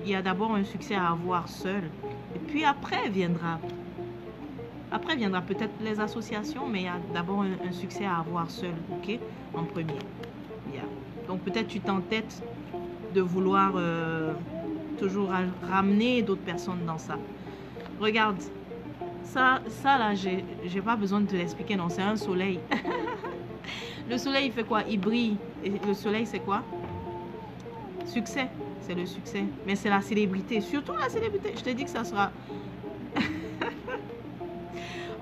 il y a d'abord un succès à avoir seul. Et puis après viendra peut-être les associations, mais il y a d'abord un succès à avoir seul, ok? En premier. Yeah. Donc peut-être tu t'entêtes de vouloir... toujours ramener d'autres personnes dans ça. Regarde, ça là, j'ai pas besoin de te l'expliquer, non, c'est un soleil. Le soleil, il fait quoi? Il brille. Et le soleil, c'est quoi? Succès, c'est le succès. Mais c'est la célébrité, surtout la célébrité. Je te dis que ça sera...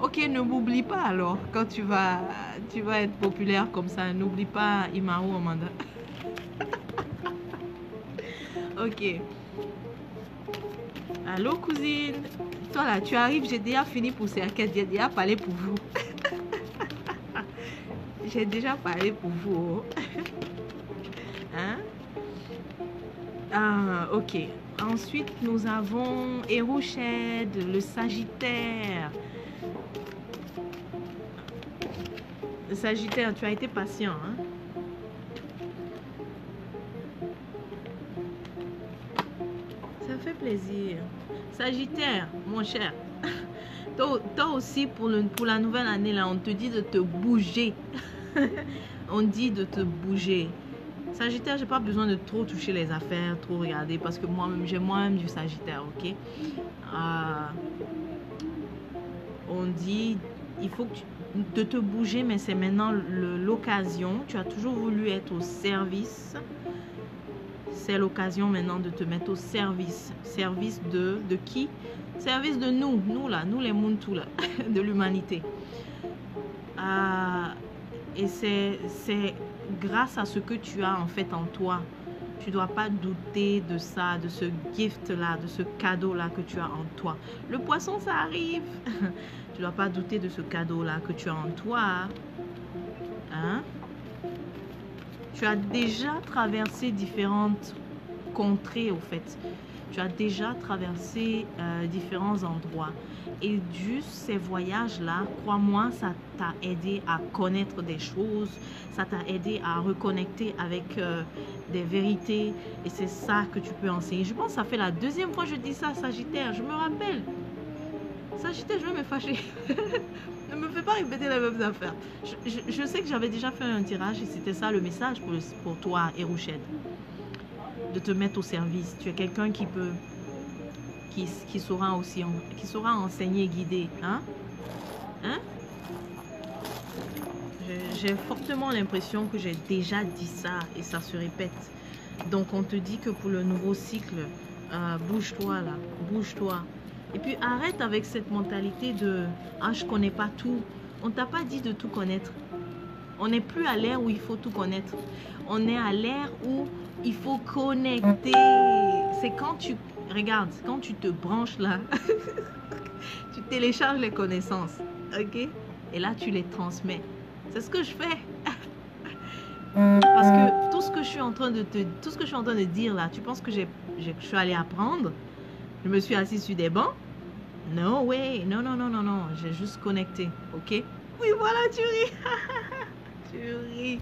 Ok, Ok, ne m'oublie pas alors. Quand tu vas être populaire comme ça, n'oublie pas Imaru Amanda. Ok. Allô, cousine. Toi là, tu arrives, j'ai déjà fini pour ces enquêtes. J'ai déjà parlé pour vous. J'ai déjà parlé pour vous. Hein? Ah, ok. Ensuite, nous avons Eruched, le Sagittaire. Le Sagittaire, tu as été patient, hein? Ça fait plaisir. Sagittaire, mon cher. Toi aussi, pour la nouvelle année, là, on te dit de te bouger. On dit de te bouger. Sagittaire, j'ai pas besoin de trop toucher les affaires, trop regarder, parce que moi-même, j'ai moi-même du Sagittaire, ok? On dit, il faut que de te bouger, mais c'est maintenant l'occasion. Tu as toujours voulu être au service. C'est l'occasion maintenant de te mettre au service. Service de qui? Service de nous là, nous les Muntu là, de l'humanité. Et c'est grâce à ce que tu as en fait en toi. Tu ne dois pas douter de ça, de ce gift-là, de ce cadeau-là que tu as en toi. Le poisson, ça arrive. Tu ne dois pas douter de ce cadeau-là que tu as en toi. Hein? Tu as déjà traversé différentes contrées, au fait. Tu as déjà traversé différents endroits. Et juste ces voyages-là, crois-moi, ça t'a aidé à connaître des choses. Ça t'a aidé à reconnecter avec des vérités. Et c'est ça que tu peux enseigner. Je pense que ça fait la deuxième fois que je dis ça, Sagittaire. Je me rappelle. Sagittaire, je vais me fâcher. Ne me fais pas répéter les mêmes affaires. Je sais que j'avais déjà fait un tirage et c'était ça le message pour toi, Eruched. De te mettre au service. Tu es quelqu'un qui peut, qui saura aussi, qui saura enseigner, guider. Hein? Hein? J'ai fortement l'impression que j'ai déjà dit ça et ça se répète. Donc on te dit que pour le nouveau cycle, bouge-toi là, bouge-toi. Et puis arrête avec cette mentalité de « Ah, je connais pas tout ». On t'a pas dit de tout connaître. On n'est plus à l'ère où il faut tout connaître. On est à l'ère où il faut connecter. C'est quand tu... Regarde, quand tu te branches là, tu télécharges les connaissances. Ok? Et là, tu les transmets. C'est ce que je fais. Parce que tout ce que je suis en train de dire là, tu penses que je suis allée apprendre? Je me suis assise sur des bancs? No way. Non, non, non, non, non. J'ai juste connecté. Ok? Oui, voilà, tu ris. Tu ris.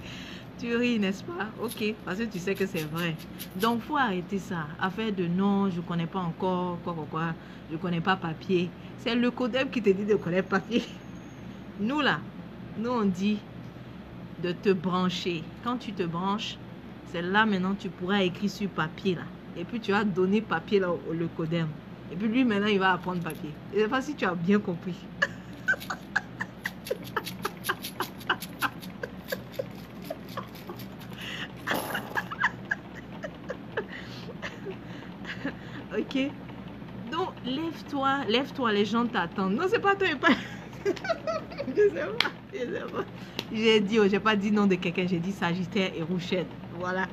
Tu ris, n'est-ce pas? Ok, parce que tu sais que c'est vrai. Donc, faut arrêter ça. Affaire de non, je connais pas encore, quoi. Je connais pas papier. C'est le codem qui te dit de connaître papier. Nous, là, nous, on dit de te brancher. Quand tu te branches, c'est là maintenant tu pourras écrire sur papier, là. Et puis, tu vas donner papier, là, le codem. Et puis, lui, maintenant, il va apprendre papier. Je ne sais pas si tu as bien compris. Ok, donc lève-toi, les gens t'attendent. Non, c'est pas toi, je sais pas. J'ai dit, j'ai pas dit nom de quelqu'un, j'ai dit Sagittaire et Eruched. Voilà.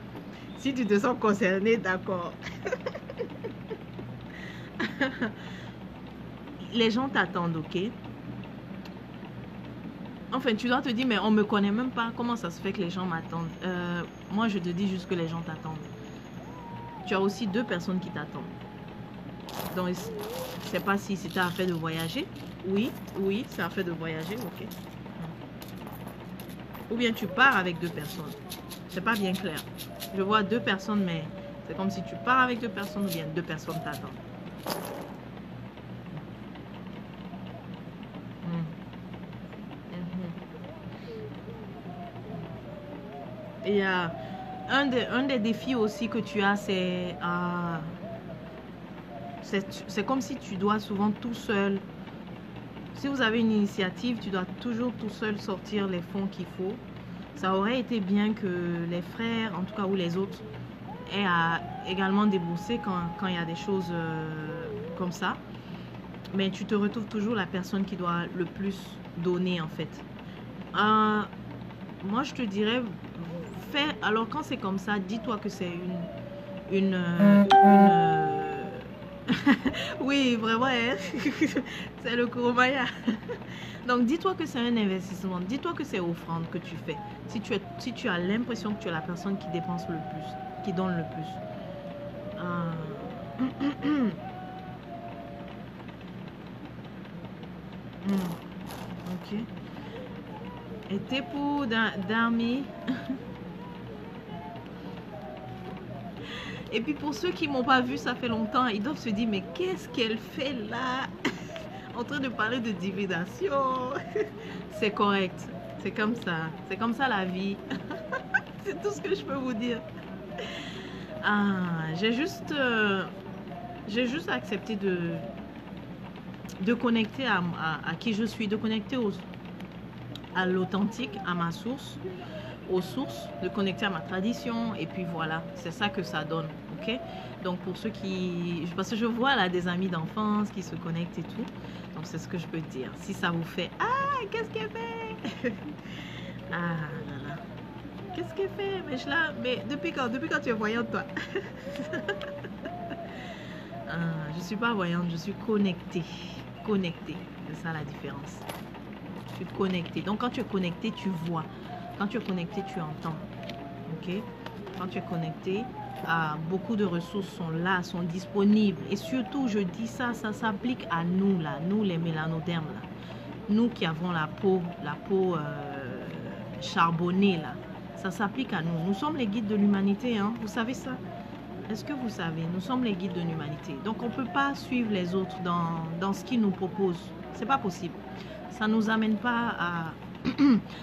Si tu te sens concerné, d'accord. Les gens t'attendent, ok? Enfin, tu dois te dire, mais on me connaît même pas. Comment ça se fait que les gens m'attendent? Moi, je te dis juste que les gens t'attendent. Tu as aussi 2 personnes qui t'attendent. Donc, je sais pas si c'était affaire de voyager. Oui, c'est affaire de voyager, ok. Ou bien tu pars avec 2 personnes. C'est pas bien clair. Je vois 2 personnes, mais c'est comme si tu pars avec 2 personnes ou bien 2 personnes t'attendent. Et un des défis aussi que tu as, c'est comme si tu dois souvent tout seul. Si vous avez une initiative, tu dois toujours tout seul sortir les fonds qu'il faut. Ça aurait été bien que les frères, en tout cas, ou les autres, aient à également débourser quand il y a des choses comme ça. mais tu te retrouves toujours la personne qui doit le plus donner en fait. Moi je te dirais, fais, alors quand c'est comme ça, dis-toi que c'est oui, vraiment, hein. C'est le Kurumaya. Donc, dis-toi que c'est un investissement. Dis-toi que c'est offrande que tu fais. Si tu as l'impression que tu es la personne qui dépense le plus, qui donne le plus. Ok. Et t'es pour d'armée. Et puis pour ceux qui m'ont pas vu, ça fait longtemps, ils doivent se dire, mais qu'est-ce qu'elle fait là? En train de parler de divination. C'est correct. C'est comme ça. C'est comme ça la vie. C'est tout ce que je peux vous dire. J'ai juste accepté de connecter à qui je suis, de connecter à l'authentique, à ma source, aux sources, de connecter à ma tradition. Et puis voilà, c'est ça que ça donne. Ok? Donc pour ceux qui... Parce que je vois là des amis d'enfance qui se connectent et tout. Donc c'est ce que je peux te dire. Si ça vous fait... Ah, qu'est-ce qu'elle fait? Ah là là. Qu'est-ce qu'elle fait? Mais depuis quand tu es voyante, toi? Je suis pas voyante, je suis connectée. Connectée. C'est ça la différence. Je suis connectée. Donc quand tu es connecté, tu vois. Quand tu es connecté, tu entends. Ok? Quand tu es connecté, beaucoup de ressources sont là, sont disponibles. Et surtout, je dis ça s'applique à nous, là, nous les mélanodermes, là. Nous qui avons la peau charbonnée, là. Ça s'applique à nous. Nous sommes les guides de l'humanité, hein. Vous savez ça? Est-ce que vous savez? Nous sommes les guides de l'humanité. Donc, on ne peut pas suivre les autres dans ce qu'ils nous proposent. C'est pas possible. Ça ne nous amène pas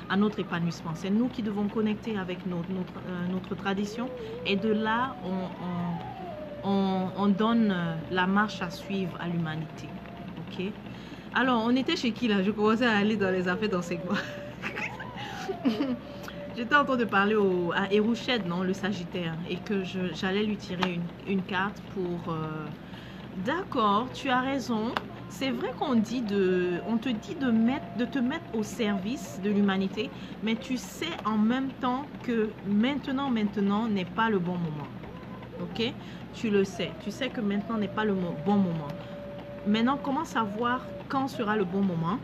à notre épanouissement. C'est nous qui devons connecter avec notre tradition. Et de là, on donne la marche à suivre à l'humanité. Ok? Alors, on était chez qui là? Je commençais à aller dans les affaires d'enseignement. J'étais en train de parler à Erouched, non, le Sagittaire, et que j'allais lui tirer une carte pour... D'accord, tu as raison. C'est vrai qu'on te dit de te mettre au service de l'humanité, mais tu sais en même temps que maintenant n'est pas le bon moment. Ok? Tu le sais. Tu sais que maintenant n'est pas le bon moment. Maintenant, comment savoir quand sera le bon moment?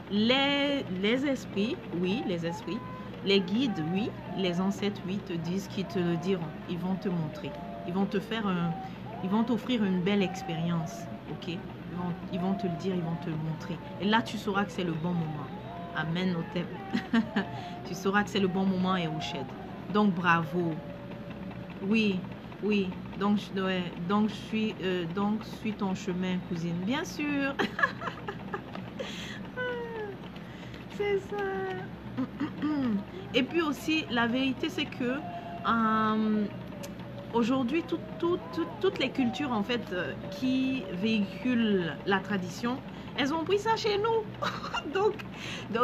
Les esprits, oui, les esprits. Les guides, oui. Les ancêtres, oui, te disent qu'ils te le diront. Ils vont te montrer. Ils vont te faire ils vont t'offrir une belle expérience, ok? Ils vont te le dire, ils vont te le montrer. Et là, tu sauras que c'est le bon moment. Amen, Notep. Tu sauras que c'est le bon moment, Erouched. Donc, bravo. Oui, oui. Donc, suis ton chemin, cousine. Bien sûr. C'est ça. Et puis aussi, la vérité, c'est que aujourd'hui, toutes les cultures, en fait, qui véhiculent la tradition, elles ont pris ça chez nous. donc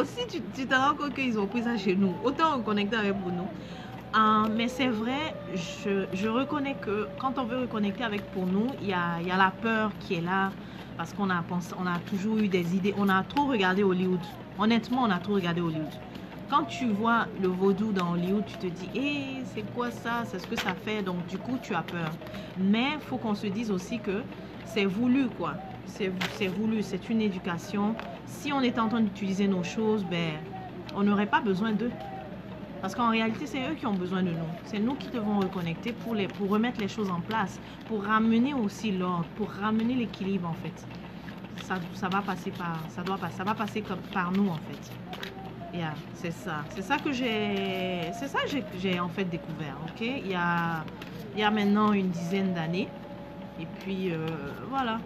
si tu te rends compte qu'ils ont pris ça chez nous, autant on connecte avec pour nous. Mais c'est vrai, je reconnais que quand on veut reconnecter avec pour nous, il y a la peur qui est là. Parce qu'on a toujours eu des idées. On a trop regardé Hollywood. Honnêtement, on a trop regardé Hollywood. Quand tu vois le vaudou dans Hollywood, tu te dis, hé, c'est quoi ça? C'est ce que ça fait. Donc, du coup, tu as peur. Mais il faut qu'on se dise aussi que c'est voulu, quoi. C'est voulu. C'est une éducation. Si on était en train d'utiliser nos choses, ben, on n'aurait pas besoin d'eux. Parce qu'en réalité, c'est eux qui ont besoin de nous. C'est nous qui devons reconnecter pour remettre les choses en place, pour ramener aussi l'ordre, pour ramener l'équilibre en fait. Ça va passer ça va passer comme par nous en fait. Yeah, c'est ça. C'est ça que j'ai en fait découvert. Ok, il y a maintenant une dizaine d'années. Et puis voilà.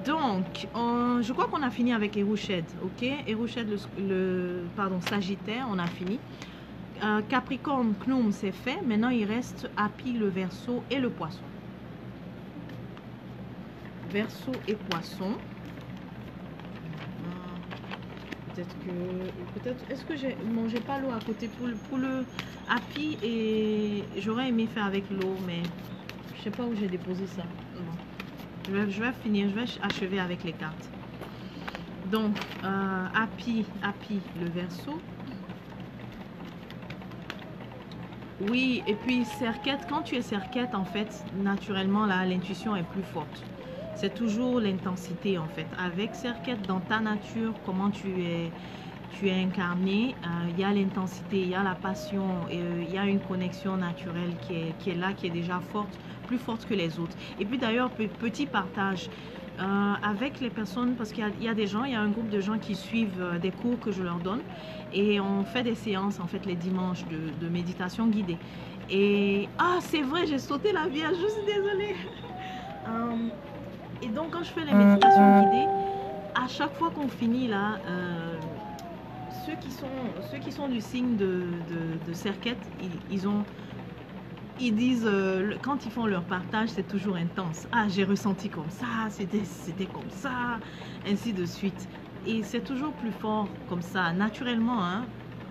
Donc, je crois qu'on a fini avec Erouched, ok? Erouched, pardon, Sagittaire, on a fini. Capricorne, Knoum, c'est fait. Maintenant, il reste Api, le Verseau et le Poisson. Verseau et Poisson. Peut-être, est-ce que j'ai mangé pas l'eau à côté pour le Api et j'aurais aimé faire avec l'eau, mais sais pas où j'ai déposé ça. Bon. Je vais finir, je vais achever avec les cartes. Donc, Happy, le Verseau. Oui, et puis Serquette, quand tu es Serquette, en fait, naturellement, là, l'intuition est plus forte. C'est toujours l'intensité, en fait. Avec Serquette, dans ta nature, comment tu es incarné, il y a l'intensité, il y a la passion, il y a une connexion naturelle qui est là, qui est déjà forte, plus forte que les autres. Et puis d'ailleurs, petit partage, avec les personnes, parce qu'il y a des gens, il y a un groupe de gens qui suivent des cours que je leur donne et on fait des séances en fait les dimanches de méditation guidée. Et c'est vrai, j'ai sauté la Vierge, je suis désolée. Et donc quand je fais les méditations guidées, à chaque fois qu'on finit là, ceux qui sont du signe de Serquette, ils disent, quand ils font leur partage, c'est toujours intense. Ah, j'ai ressenti comme ça, c'était comme ça, ainsi de suite. Et c'est toujours plus fort comme ça, naturellement, hein,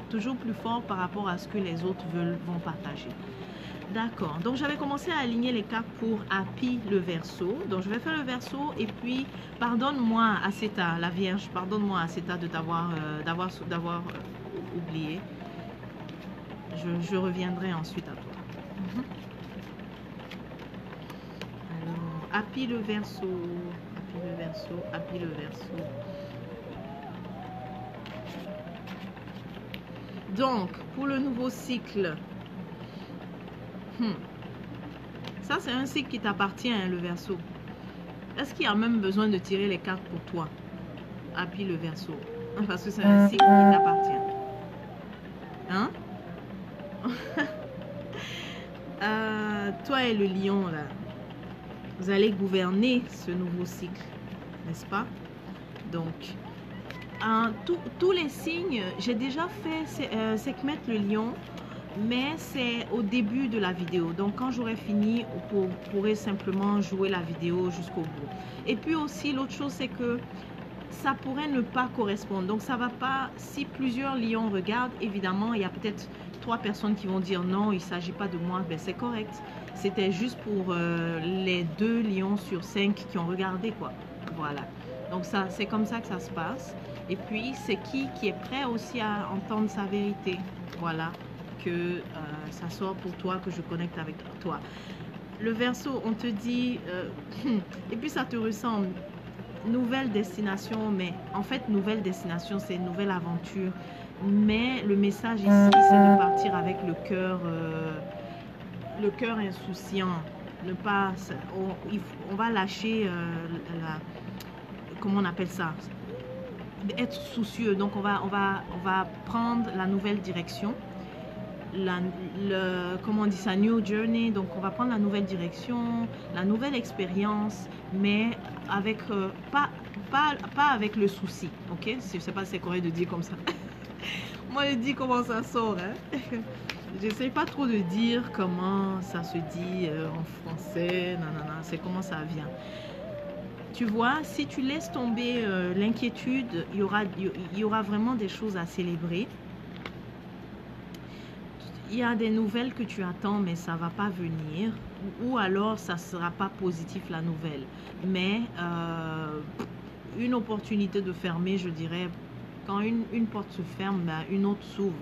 toujours plus fort par rapport à ce que les autres vont partager. D'accord, donc j'avais commencé à aligner les cartes pour Happy le Verseau. Donc je vais faire le Verseau et puis pardonne-moi Aceta, la Vierge, pardonne-moi Aceta de d'avoir oublié. Je reviendrai ensuite à toi. Alors, Happy le Verseau, Happy le Verseau, Happy le Verseau. Donc, pour le nouveau cycle, ça c'est un cycle qui t'appartient, hein, le Verseau. Est-ce qu'il y a même besoin de tirer les cartes pour toi? Happy le Verseau, parce que c'est un cycle qui t'appartient. Hein? Toi et le lion là, vous allez gouverner ce nouveau cycle, n'est-ce pas? Donc, tous les signes, j'ai déjà fait Sekhmet le lion, mais c'est au début de la vidéo. Donc, quand j'aurai fini, vous pourrez simplement jouer la vidéo jusqu'au bout. Et puis aussi, l'autre chose, c'est que ça pourrait ne pas correspondre. Donc, ça va pas, si plusieurs lions regardent, évidemment, il y a peut-être 3 personnes qui vont dire non, il ne s'agit pas de moi, ben c'est correct. C'était juste pour les 2 lions sur 5 qui ont regardé, quoi. Voilà. Donc ça, c'est comme ça que ça se passe. Et puis, c'est qui est prêt aussi à entendre sa vérité. Voilà, que ça sort pour toi, que je connecte avec toi. Le Verseau, on te dit, et puis ça te ressemble, nouvelle destination, mais en fait, nouvelle destination, c'est une nouvelle aventure. Mais le message ici, c'est de partir avec le cœur insouciant. Ne pas, on va lâcher comment on appelle ça? Être soucieux. Donc on va prendre la nouvelle direction. Comment on dit ça? New journey. Donc on va prendre la nouvelle direction, la nouvelle expérience, mais avec pas avec le souci. Ok? Je sais pas si c'est correct de dire comme ça. Moi, je dis comment ça sort. Hein? J'essaie pas trop de dire comment ça se dit en français. Non, non, non, c'est comment ça vient. Tu vois, si tu laisses tomber l'inquiétude, il y aura vraiment des choses à célébrer. Il y a des nouvelles que tu attends, mais ça va pas venir. Ou alors, ça sera pas positif, la nouvelle. Mais une opportunité de fermer, je dirais, quand une porte se ferme, ben, une autre s'ouvre.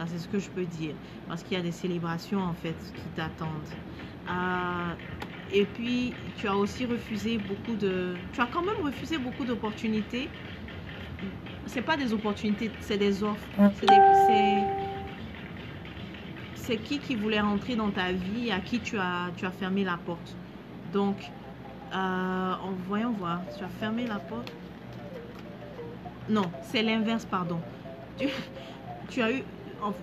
C'est ce que je peux dire. Parce qu'il y a des célébrations, en fait, qui t'attendent. Et puis, tu as aussi refusé beaucoup de... Tu as quand même refusé beaucoup d'opportunités. C'est pas des opportunités, c'est des offres. C'est qui voulait rentrer dans ta vie, à qui tu as fermé la porte. Donc, voyons voir. Tu as fermé la porte. Non, c'est l'inverse, pardon. Tu as eu...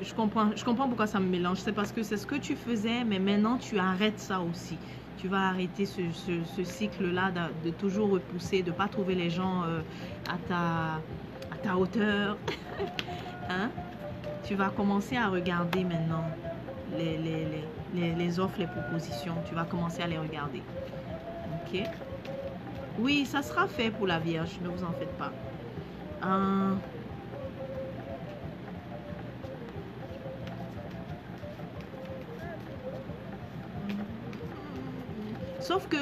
Je comprends pourquoi ça me mélange. C'est parce que c'est ce que tu faisais, mais maintenant tu arrêtes ça aussi. Tu vas arrêter ce cycle-là de toujours repousser, de ne pas trouver les gens à ta hauteur. Hein? Tu vas commencer à regarder maintenant les offres, les propositions. Tu vas commencer à les regarder. Ok? Oui, ça sera fait pour la Vierge, ne vous en faites pas. Sauf que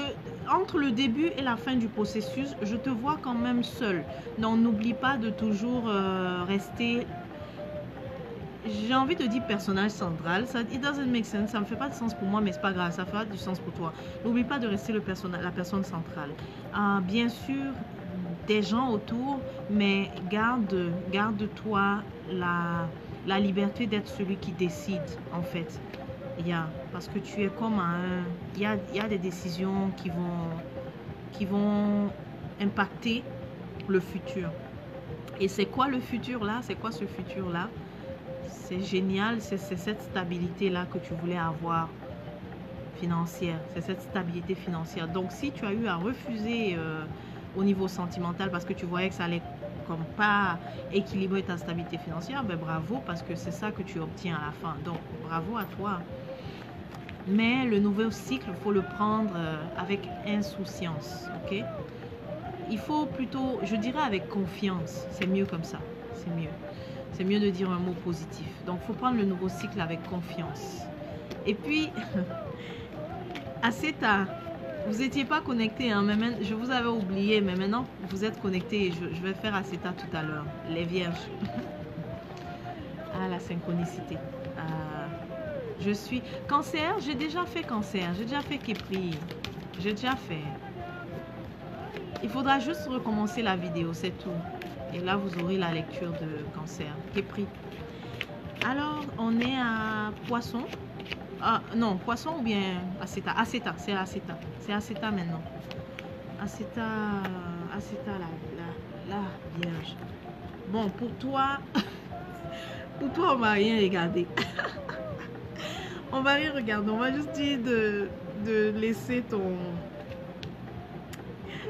entre le début et la fin du processus, je te vois quand même seul. Donc n'oublie pas de toujours rester, j'ai envie de dire personnage central. Ça, it doesn't make sense. Ça me fait pas de sens pour moi, mais c'est pas grave. Ça fera du sens pour toi. N'oublie pas de rester la personne centrale. Bien sûr, des gens autour, mais garde-toi la liberté d'être celui qui décide, en fait. Parce que tu es comme il y a des décisions qui vont impacter le futur. Et c'est quoi le futur là? C'est quoi ce futur là? C'est génial, c'est cette stabilité là que tu voulais avoir financière. C'est cette stabilité financière. Donc si tu as eu à refuser au niveau sentimental parce que tu voyais que ça allait comme pas équilibrer ta stabilité financière, ben bravo, parce que c'est ça que tu obtiens à la fin. Donc bravo à toi. Mais le nouveau cycle, il faut le prendre avec insouciance, ok? Il faut plutôt, je dirais avec confiance. C'est mieux comme ça, c'est mieux. C'est mieux de dire un mot positif. Donc, il faut prendre le nouveau cycle avec confiance. Et puis, assez tard, vous n'étiez pas connecté, hein, mais je vous avais oublié, mais maintenant, vous êtes connecté. Je vais faire assez tard tout à l'heure. Les vierges. Ah, la synchronicité. Je suis cancer, j'ai déjà fait cancer. J'ai déjà fait Képri. J'ai déjà fait. Il faudra juste recommencer la vidéo, c'est tout. Et là, vous aurez la lecture de cancer. Képri. Alors, on est à poisson. Ah, non, poisson ou bien acéta. Acéta, c'est acéta. C'est acéta maintenant. Acéta, la vierge. Bon, pour toi, on va rien regarder. On va rien regarder. On va juste dire de laisser ton...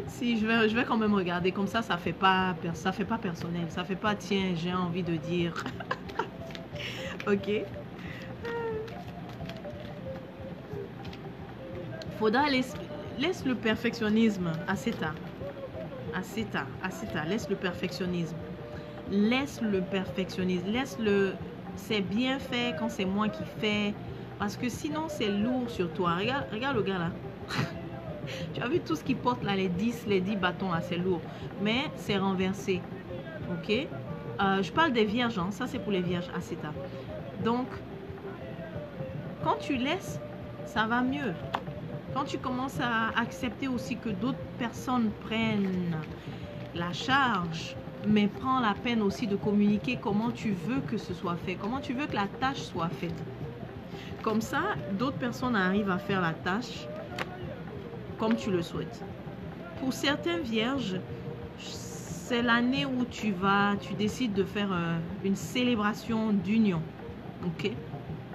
Si, je vais quand même regarder. Comme ça fait pas personnel. Ça fait pas, tiens, j'ai envie de dire. Ok. Faudra laisse le perfectionnisme. Acéta, laisse le perfectionnisme. Laisse le perfectionnisme. C'est bien fait quand c'est moi qui fais. Parce que sinon, c'est lourd sur toi. Regarde le gars là. Tu as vu tout ce qu'il porte là, les 10 bâtons là, c'est lourd. Mais c'est renversé. Ok. Je parle des vierges, hein. Ça c'est pour les vierges, acéta. Donc, quand tu laisses, ça va mieux. Quand tu commences à accepter aussi que d'autres personnes prennent la charge, mais prends la peine aussi de communiquer comment tu veux que ce soit fait, comment tu veux que la tâche soit faite. Comme ça, d'autres personnes arrivent à faire la tâche comme tu le souhaites. Pour certains vierges, c'est l'année où tu décides de faire une célébration d'union. Ok?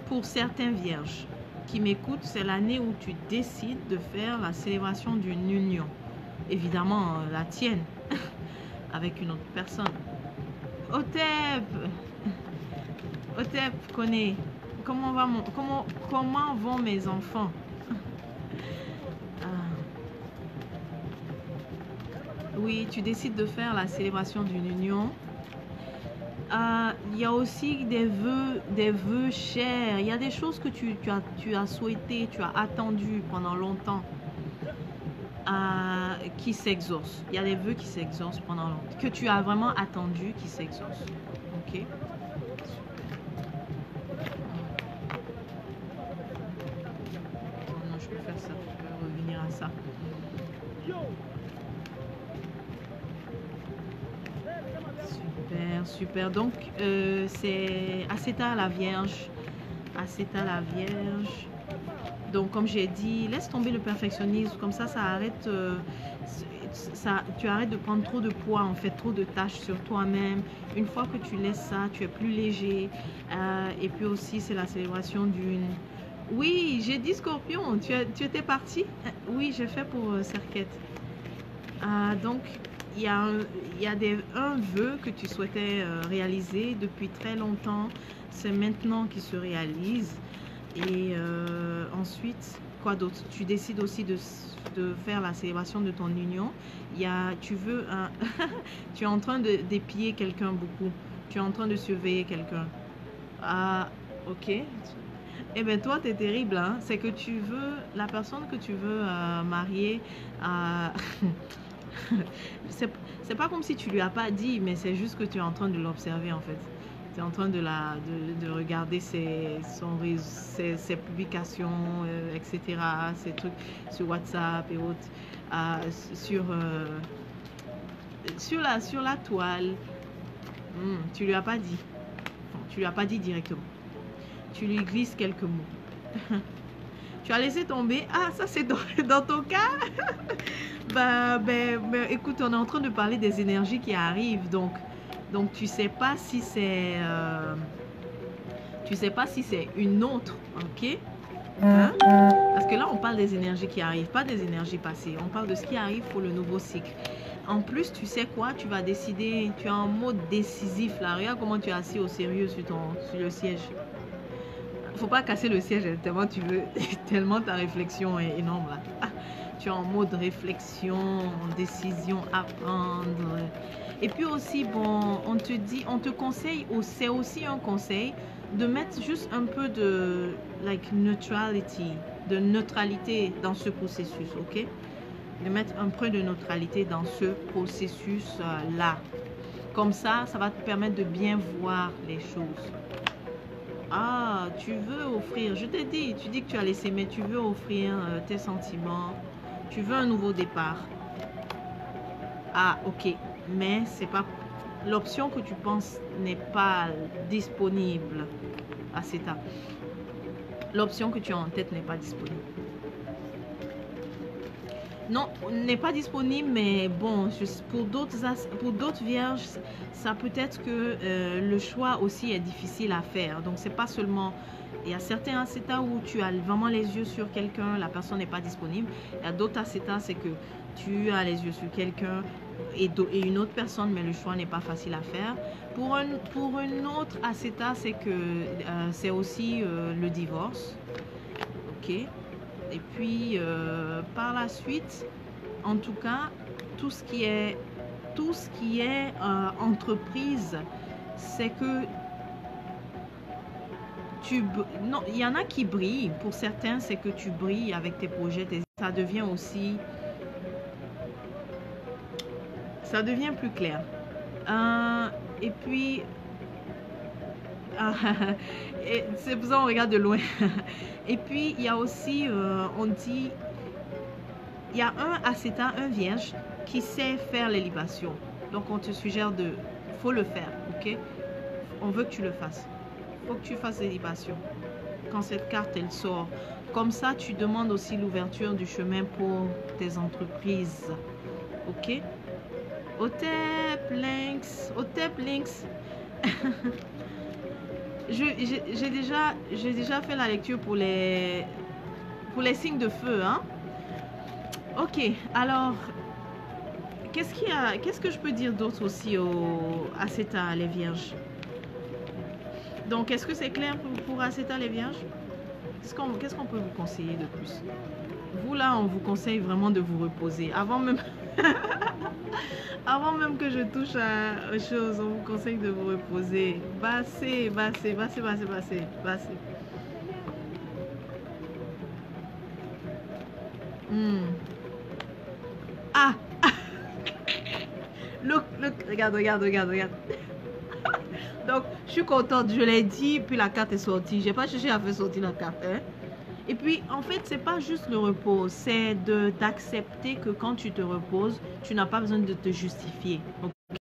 Pour certains vierges qui m'écoutent, c'est l'année où tu décides de faire la célébration d'une union. Évidemment, la tienne, avec une autre personne. Otep, connais. Comment vont mes enfants? Oui, tu décides de faire la célébration d'une union. Il y a aussi des vœux chers. Il y a des choses que tu as souhaité, tu as attendu pendant longtemps qui s'exaucent. Il y a des vœux qui s'exaucent pendant longtemps, que tu as vraiment attendu qui s'exaucent. Ok? Non, je peux faire ça. Je peux revenir à ça. Super. Donc, c'est acéta la vierge. Acéta la vierge. Donc, comme j'ai dit, laisse tomber le perfectionnisme. Comme ça arrête... tu arrêtes de prendre trop de poids, en fait, trop de tâches sur toi-même. Une fois que tu laisses ça, tu es plus léger. Et puis aussi, c'est la célébration d'une... Oui, j'ai dit Scorpion. Tu étais parti? Oui, j'ai fait pour Serquette. Donc... Il y a un vœu que tu souhaitais réaliser depuis très longtemps. C'est maintenant qu'il se réalise. Et ensuite, quoi d'autre? Tu décides aussi de faire la célébration de ton union. Tu es en train d'épier quelqu'un beaucoup. Tu es en train de surveiller quelqu'un. Ok. Eh bien, toi, t'es terrible, hein. C'est que tu veux, la personne que tu veux marier, euh, c'est pas comme si tu lui as pas dit, mais c'est juste que tu es en train de l'observer, en fait. Tu es en train de regarder ses publications, etc., ses trucs sur WhatsApp et autres, sur, sur la toile. Tu lui as pas dit. Bon, tu lui as pas dit directement. Tu lui glisses quelques mots. Tu as laissé tomber. Ah, ça c'est dans ton cas. Écoute, on est en train de parler des énergies qui arrivent. Donc tu sais pas si c'est une autre, ok? Hein? Parce que là, on parle des énergies qui arrivent, pas des énergies passées. On parle de ce qui arrive pour le nouveau cycle. En plus, tu sais quoi? Tu vas décider, tu as un mode décisif là. Regarde comment tu es assis au sérieux sur le siège. Faut pas casser le siège tellement tu veux, tellement ta réflexion est énorme là. Ah, tu es en mode réflexion, décision à prendre. Et puis aussi, bon, on te conseille, c'est aussi un conseil de mettre juste un peu de neutralité dans ce processus, ok? De mettre un peu de neutralité dans ce processus là. Comme ça va te permettre de bien voir les choses. Ah, tu veux offrir, je t'ai dit, tu dis que tu as laissé, mais tu veux offrir tes sentiments, tu veux un nouveau départ. Ah, ok, mais c'est pas l'option que tu penses n'est pas disponible à cet état. L'option que tu as en tête n'est pas disponible. Non, n'est pas disponible, mais bon, pour d'autres vierges, ça peut être que le choix aussi est difficile à faire. Donc, c'est pas seulement... Il y a certains acétats où tu as vraiment les yeux sur quelqu'un, la personne n'est pas disponible. Il y a d'autres acétats, c'est que tu as les yeux sur quelqu'un et une autre personne, mais le choix n'est pas facile à faire. Pour une autre acétat, c'est que c'est aussi le divorce. Ok. Et puis, par la suite, en tout cas, tout ce qui est entreprise, c'est que non, il y en a qui brillent. Pour certains, c'est que tu brilles avec tes projets. Ça devient aussi... Ça devient plus clair. Et puis... c'est pour ça qu'on regarde de loin. Et puis, il y a aussi, on dit, il y a un ascétat, un vierge, qui sait faire les libations. Donc, on te suggère faut le faire, ok? On veut que tu le fasses. Faut que tu fasses les libations. Quand cette carte, elle sort. Comme ça, tu demandes aussi l'ouverture du chemin pour tes entreprises, ok? Otep Links. J'ai déjà fait la lecture pour les signes de feu, hein. Ok, alors qu'est-ce que je peux dire d'autre aussi à Acéta les vierges? Donc est-ce que c'est clair pour Acéta les vierges? Qu'est-ce qu'on peut vous conseiller de plus? Vous là, on vous conseille vraiment de vous reposer avant même avant même que je touche aux choses. On vous conseille de vous reposer. Bassez. Ah. Look, regarde. Donc je suis contente, je l'ai dit, puis la carte est sortie. J'ai pas cherché à faire sortir la carte, hein. Et puis, en fait, c'est pas juste le repos, c'est d'accepter que quand tu te reposes, tu n'as pas besoin de te justifier. Okay?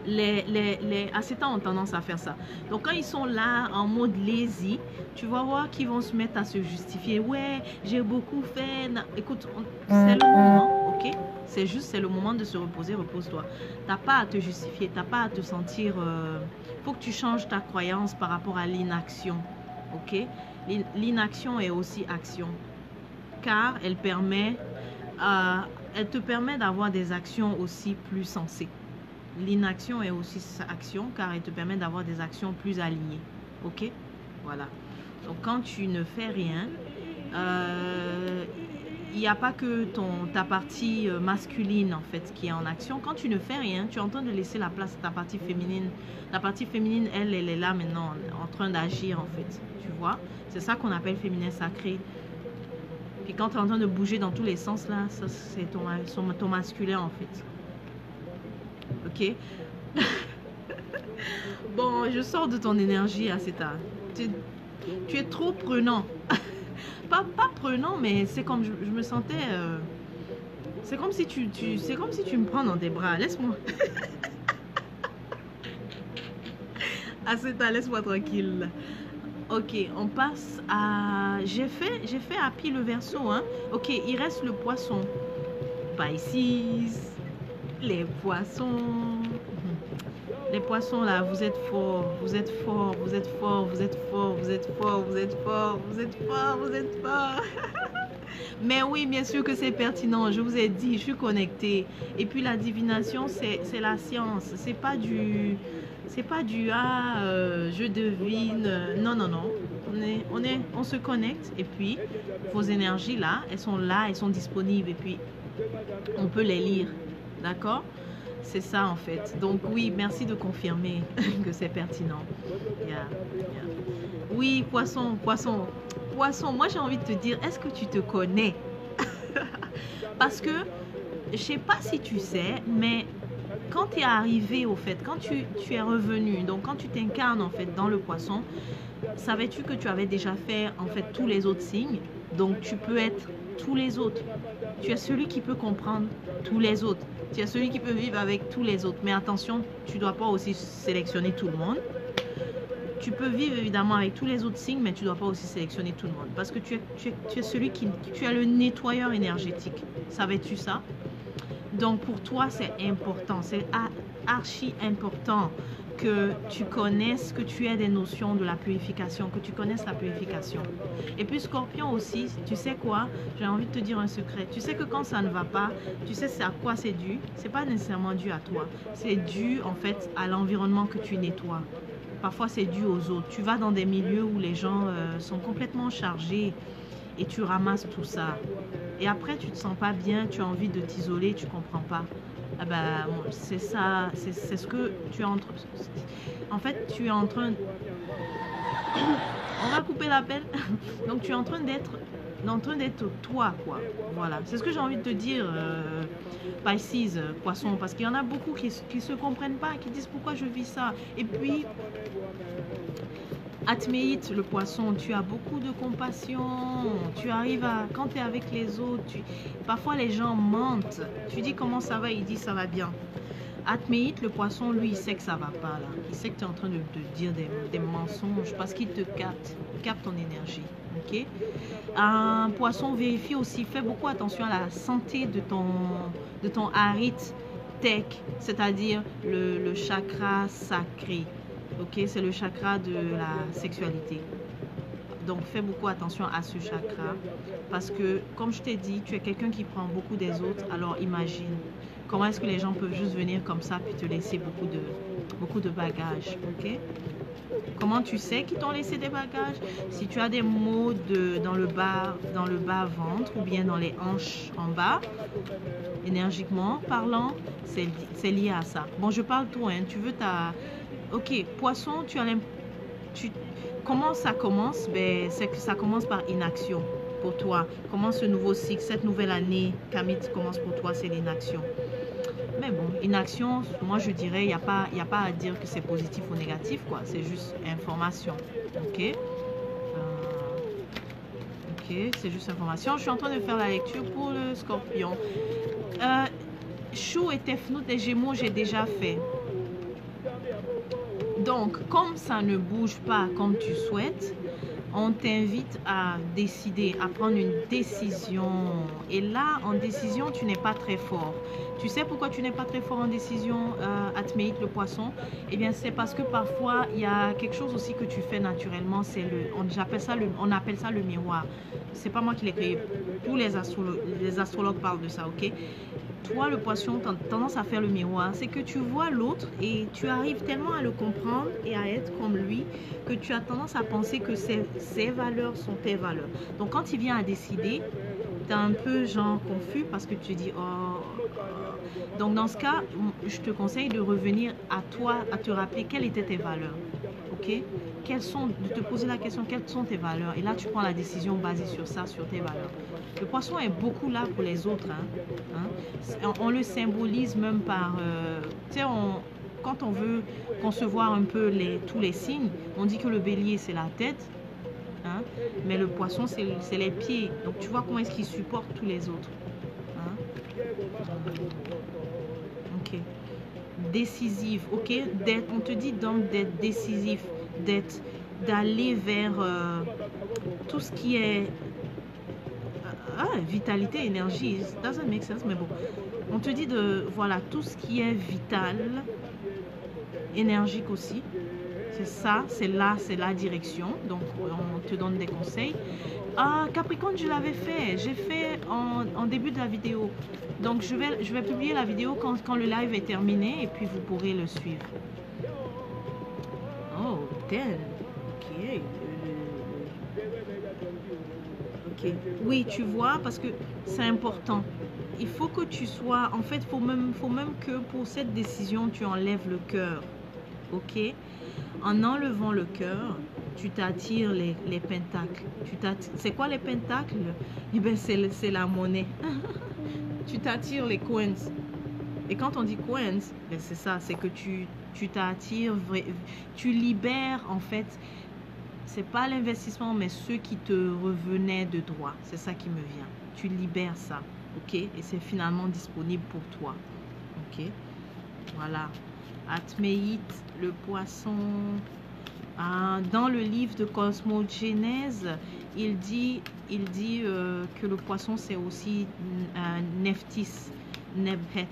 Les ascétants ont tendance à faire ça. Donc, quand ils sont là en mode lazy, tu vas voir qu'ils vont se mettre à se justifier. Ouais, j'ai beaucoup fait. Écoute, c'est le moment, ok? C'est le moment de se reposer, repose-toi. T'as pas à te justifier, t'as pas à te sentir... faut que tu changes ta croyance par rapport à l'inaction, ok? L'inaction est aussi action, car elle te permet d'avoir des actions aussi plus sensées. L'inaction est aussi action, car elle te permet d'avoir des actions plus alignées. Ok? Voilà. Donc, quand tu ne fais rien, il n'y a pas que ta partie masculine, en fait, qui est en action. Quand tu ne fais rien, tu es en train de laisser la place à ta partie féminine. La partie féminine, elle est là maintenant, en train d'agir, en fait. tu vois. C'est ça qu'on appelle féminin sacré. Puis quand tu es en train de bouger dans tous les sens, là, ça c'est ton masculin en fait. Ok. Bon, je sors de ton énergie à cet âge. Tu es trop prenant. pas prenant, mais c'est comme je me sentais... c'est comme si c'est comme si tu me prends dans tes bras. Laisse-moi. À cet âge, laisse-moi tranquille. Ok, on passe à... J'ai fait à pile le verso, hein. Ok, il reste le poisson. Pisces, les poissons. Les poissons là, vous êtes forts, vous êtes forts, vous êtes forts, vous êtes forts, vous êtes forts, vous êtes forts, vous êtes forts, vous êtes forts. Mais oui, bien sûr que c'est pertinent. Je vous ai dit, je suis connectée. Et puis la divination, c'est la science. C'est pas du je devine. Non, non, non. On se connecte. Et puis, vos énergies là, elles sont disponibles. Et puis, on peut les lire. D'accord? C'est ça en fait. Donc oui, merci de confirmer que c'est pertinent. Oui, poisson. Moi j'ai envie de te dire, est-ce que tu te connais? Parce que, je sais pas si tu sais, mais quand tu es arrivé au fait, quand tu es revenu, donc quand tu t'incarnes en fait dans le poisson, savais-tu que tu avais déjà fait en fait tous les autres signes? Donc tu peux être tous les autres. Tu es celui qui peut comprendre tous les autres. Tu es celui qui peut vivre avec tous les autres. Mais attention, tu ne dois pas aussi sélectionner tout le monde. Tu peux vivre évidemment avec tous les autres signes, mais tu ne dois pas aussi sélectionner tout le monde. Parce que tu es celui tu es le nettoyeur énergétique. Savais-tu ça? Donc pour toi, c'est important. C'est archi important que tu connaisses, que tu aies des notions de la purification, que tu connaisses la purification. Et puis Scorpion aussi, tu sais quoi? J'ai envie de te dire un secret. Tu sais que quand ça ne va pas, tu sais c'est à quoi c'est dû? C'est pas nécessairement dû à toi. C'est dû en fait à l'environnement que tu nettoies. Parfois c'est dû aux autres. Tu vas dans des milieux où les gens sont complètement chargés et tu ramasses tout ça. Et après tu te sens pas bien, tu as envie de t'isoler, tu comprends pas. Ah ben, c'est ça, c'est ce que tu es en train... En fait, tu es en train... On va couper l'appel. Donc, tu es en train d'être toi, quoi. Voilà, c'est ce que j'ai envie de te dire, Pisces, poisson. Parce qu'il y en a beaucoup qui se comprennent pas, qui disent pourquoi je vis ça. Et puis... Atméite, le poisson, tu as beaucoup de compassion, tu arrives à, quand tu es avec les autres, parfois les gens mentent, tu dis comment ça va, il dit ça va bien. Atméite, le poisson, lui, il sait que ça va pas là, il sait que tu es en train de dire des mensonges parce qu'il te capte, il capte ton énergie, ok? Un poisson, vérifie aussi, fais beaucoup attention à la santé de ton harith tech, c'est-à-dire le chakra sacré. Ok, c'est le chakra de la sexualité. Donc, fais beaucoup attention à ce chakra. Parce que, comme je t'ai dit, tu es quelqu'un qui prend beaucoup des autres. Alors, imagine, comment est-ce que les gens peuvent juste venir comme ça puis te laisser beaucoup de bagages. Ok? Comment tu sais qu'ils t'ont laissé des bagages? Si tu as des maux dans le bas ventre ou bien dans les hanches en bas, énergiquement parlant, c'est lié à ça. Bon, je parle tout, hein. Tu veux ta... Ok, poisson, comment ça commence? Ben, c'est que ça commence par inaction pour toi. Comment ce nouveau cycle, cette nouvelle année, Kamit, commence pour toi, c'est l'inaction. Mais bon, inaction, moi je dirais, il n'y a pas à dire que c'est positif ou négatif, quoi. C'est juste information. Ok? Ok, c'est juste information. Je suis en train de faire la lecture pour le Scorpion. Chou et Tefnout des Gémeaux, j'ai déjà fait. Donc, comme ça ne bouge pas comme tu souhaites, on t'invite à décider, à prendre une décision. Et là, en décision, tu n'es pas très fort. Tu sais pourquoi tu n'es pas très fort en décision, Atméite, le poisson? Eh bien, c'est parce que parfois, il y a quelque chose aussi que tu fais naturellement. On appelle ça le miroir. C'est pas moi qui l'ai créé. Tous les astrologues parlent de ça, ok? Toi, le poisson, tu as tendance à faire le miroir. C'est que tu vois l'autre et tu arrives tellement à le comprendre et à être comme lui que tu as tendance à penser que ses valeurs sont tes valeurs. Donc, quand il vient à décider, tu es un peu genre confus parce que tu dis donc dans ce cas, je te conseille de revenir à toi, à te rappeler quelles étaient tes valeurs. ok? De te poser la question, quelles sont tes valeurs? Et là, tu prends la décision basée sur ça, sur tes valeurs. Le poisson est beaucoup là pour les autres. On le symbolise même par... tu sais, quand on veut concevoir un peu tous les signes, on dit que le bélier, c'est la tête. Hein? Mais le poisson, c'est les pieds. Donc, tu vois comment est-ce qu'il supporte tous les autres. Hein? Ok. Décisif, ok? On te dit donc d'être décisif, d'aller vers tout ce qui est vitalité, énergie. It doesn't make sense, mais bon. On te dit voilà, tout ce qui est vital, énergique aussi. C'est ça, c'est la direction. Donc, on te donne des conseils. Capricorne, je l'avais fait. J'ai fait en début de la vidéo. Donc, je vais publier la vidéo quand le live est terminé et puis vous pourrez le suivre. Oh, tel. Ok. Ok. Oui, tu vois, parce que c'est important. Il faut que tu sois... En fait, faut même que pour cette décision, tu enlèves le cœur. Ok? En enlevant le cœur, tu t'attires les pentacles. C'est quoi les pentacles? Eh bien, c'est la monnaie. Tu t'attires les coins. Et quand on dit coins, ben c'est ça, c'est que tu t'attires, tu libères en fait, c'est pas l'investissement, mais ceux qui te revenaient de droit. C'est ça qui me vient. Tu libères ça, ok? Et c'est finalement disponible pour toi, ok? Voilà. Atméite, le poisson. Dans le livre de Cosmogénèse, il dit que le poisson c'est aussi Nephthys, Nebhet.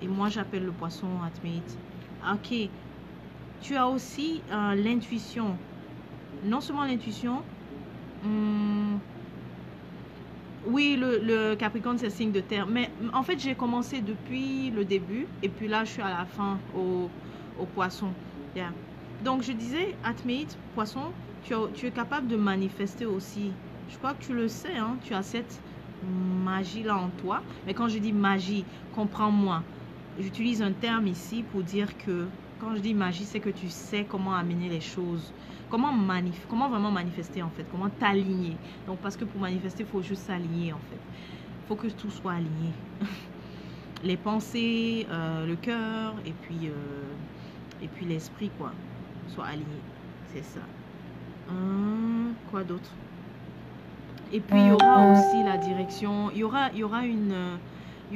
Et moi j'appelle le poisson Atméite. Ok. Tu as aussi l'intuition. Non seulement l'intuition. Oui, le Capricorne, c'est signe de terre. Mais en fait, j'ai commencé depuis le début. Et puis là, je suis à la fin au poisson. Yeah. Donc, je disais, Atméite, poisson, tu es capable de manifester aussi. Je crois que tu le sais, hein, tu as cette magie-là en toi. Mais quand je dis magie, comprends-moi. J'utilise un terme ici pour dire que quand je dis magie, c'est que tu sais comment amener les choses. Comment vraiment manifester en fait. Comment t'aligner. Donc parce que pour manifester, il faut juste s'aligner en fait. Il faut que tout soit aligné. Les pensées, le cœur et puis l'esprit quoi. Soit aligné. C'est ça. Quoi d'autre? Et puis il y aura aussi la direction. Il y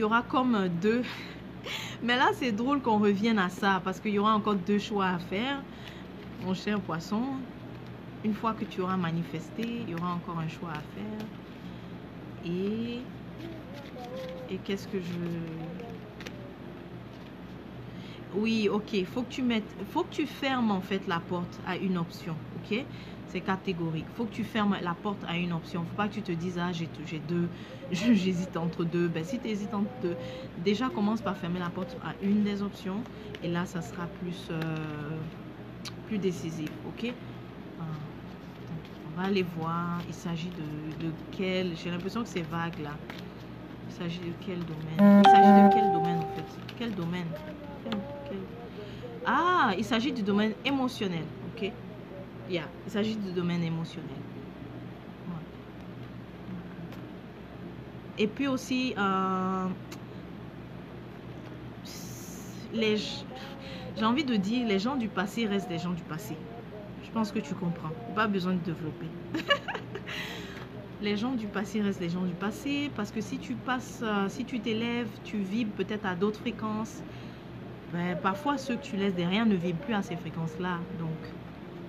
aura comme deux... Mais là, c'est drôle qu'on revienne à ça parce qu'il y aura encore deux choix à faire. Mon cher poisson, une fois que tu auras manifesté, il y aura encore un choix à faire. Et qu'est-ce que Oui, ok. Faut que tu fermes en fait la porte à une option, ok? C'est catégorique. Faut que tu fermes la porte à une option. Faut pas que tu te dises, ah, j'ai deux, j'hésite entre deux. Ben, si tu hésites entre deux, déjà commence par fermer la porte à une des options. Et là, ça sera plus décisif, ok? On va aller voir. Il s'agit de quel... J'ai l'impression que c'est vague là. Il s'agit de quel domaine? Il s'agit de quel domaine en fait? Quel domaine? Ah, il s'agit du domaine émotionnel, ok? Yeah, il s'agit du domaine émotionnel. Ouais. Et puis aussi, j'ai envie de dire, les gens du passé restent des gens du passé. Je pense que tu comprends. Pas besoin de développer. Les gens du passé restent les gens du passé parce que si tu t'élèves, tu vibres peut-être à d'autres fréquences. Ben, parfois, ceux que tu laisses derrière ne vibrent plus à ces fréquences-là. Donc,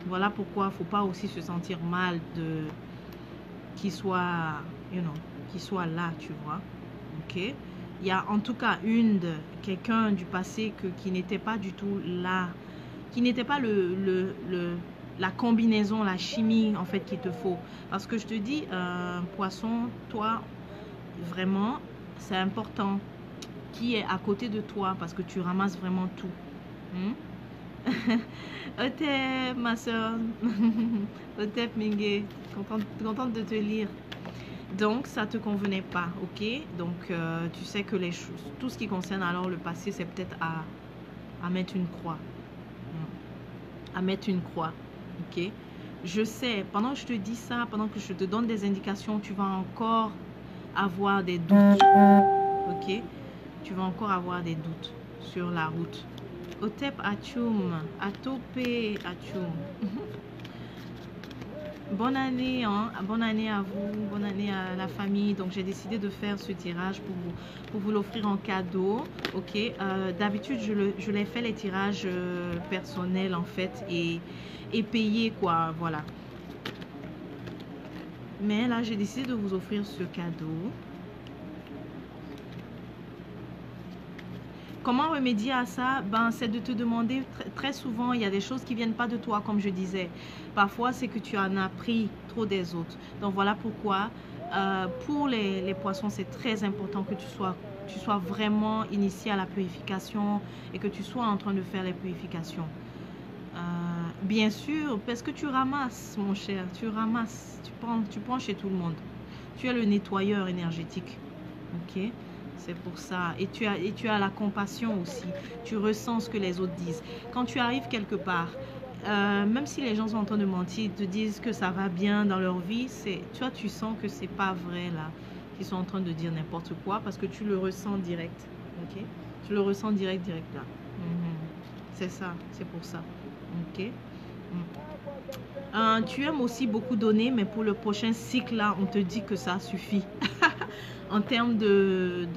voilà pourquoi il ne faut pas aussi se sentir mal qu'ils soient là, tu vois. Ok? Il y a en tout cas quelqu'un du passé qui n'était pas du tout là, qui n'était pas la combinaison, la chimie en fait qu'il te faut. Parce que je te dis, poisson, toi, vraiment, c'est important qui est à côté de toi parce que tu ramasses vraiment tout. Otep, ma soeur. Otep, Mingue. Contente de te lire. Donc, ça te convenait pas, ok? Donc, tu sais que tout ce qui concerne alors le passé, c'est peut-être à mettre une croix. à mettre une croix. Ok? Je sais, pendant que je te dis ça, pendant que je te donne des indications, tu vas encore avoir des doutes. Ok? Tu vas encore avoir des doutes sur la route. Otep Atchoum, Atopé Atchoum. Bonne année à vous, bonne année à la famille. Donc j'ai décidé de faire ce tirage pour vous l'offrir en cadeau. Ok, d'habitude je les fais les tirages personnels en fait et payés quoi, voilà. Mais là j'ai décidé de vous offrir ce cadeau. Comment remédier à ça? Ben, c'est de te demander très souvent, il y a des choses qui ne viennent pas de toi, comme je disais. Parfois, c'est que tu en as pris trop des autres. Donc, voilà pourquoi, pour les poissons, c'est très important que tu sois vraiment initié à la purification et que tu sois en train de faire les purifications. Bien sûr, parce que tu ramasses, mon cher, tu ramasses, tu prends chez tout le monde. Tu es le nettoyeur énergétique, ok? C'est pour ça. Et tu as la compassion aussi. Tu ressens ce que les autres disent. Quand tu arrives quelque part, même si les gens sont en train de mentir, te disent que ça va bien dans leur vie, toi, tu sens que c'est pas vrai là. Qu'ils sont en train de dire n'importe quoi parce que tu le ressens direct. Ok? Tu le ressens direct là. C'est ça. C'est pour ça. Ok? Tu aimes aussi beaucoup donner, mais pour le prochain cycle là, on te dit que ça suffit. En termes de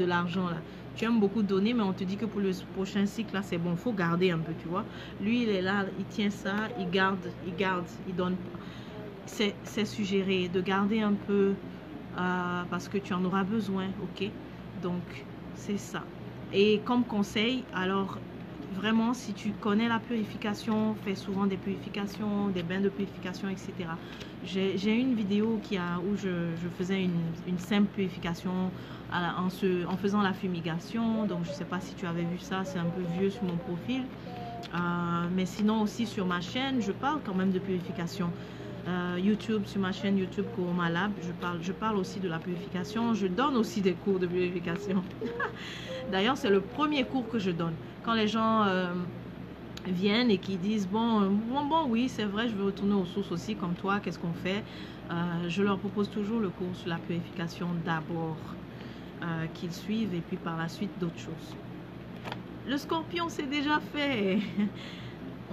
l'argent là. Tu aimes beaucoup donner, mais on te dit que pour le prochain cycle là, c'est bon, faut garder un peu, tu vois. Lui, il est là, il tient ça, il garde, il donne. C'est suggéré de garder un peu parce que tu en auras besoin, ok? Donc, c'est ça. Et comme conseil, alors, vraiment, si tu connais la purification, fais souvent des purifications, des bains de purification, etc. J'ai une vidéo où je faisais une simple purification en faisant la fumigation. Donc, je ne sais pas si tu avais vu ça, c'est un peu vieux sur mon profil. Mais sinon aussi sur ma chaîne, je parle quand même de purification. YouTube, sur ma chaîne YouTube Kuruma Lab, je parle aussi de la purification. Je donne aussi des cours de purification. D'ailleurs, c'est le premier cours que je donne. Quand les gens viennent et qui disent bon, oui, c'est vrai, je veux retourner aux sources aussi comme toi, qu'est-ce qu'on fait? Je leur propose toujours le cours sur la purification d'abord, qu'ils suivent et puis par la suite d'autres choses. Le scorpion, c'est déjà fait.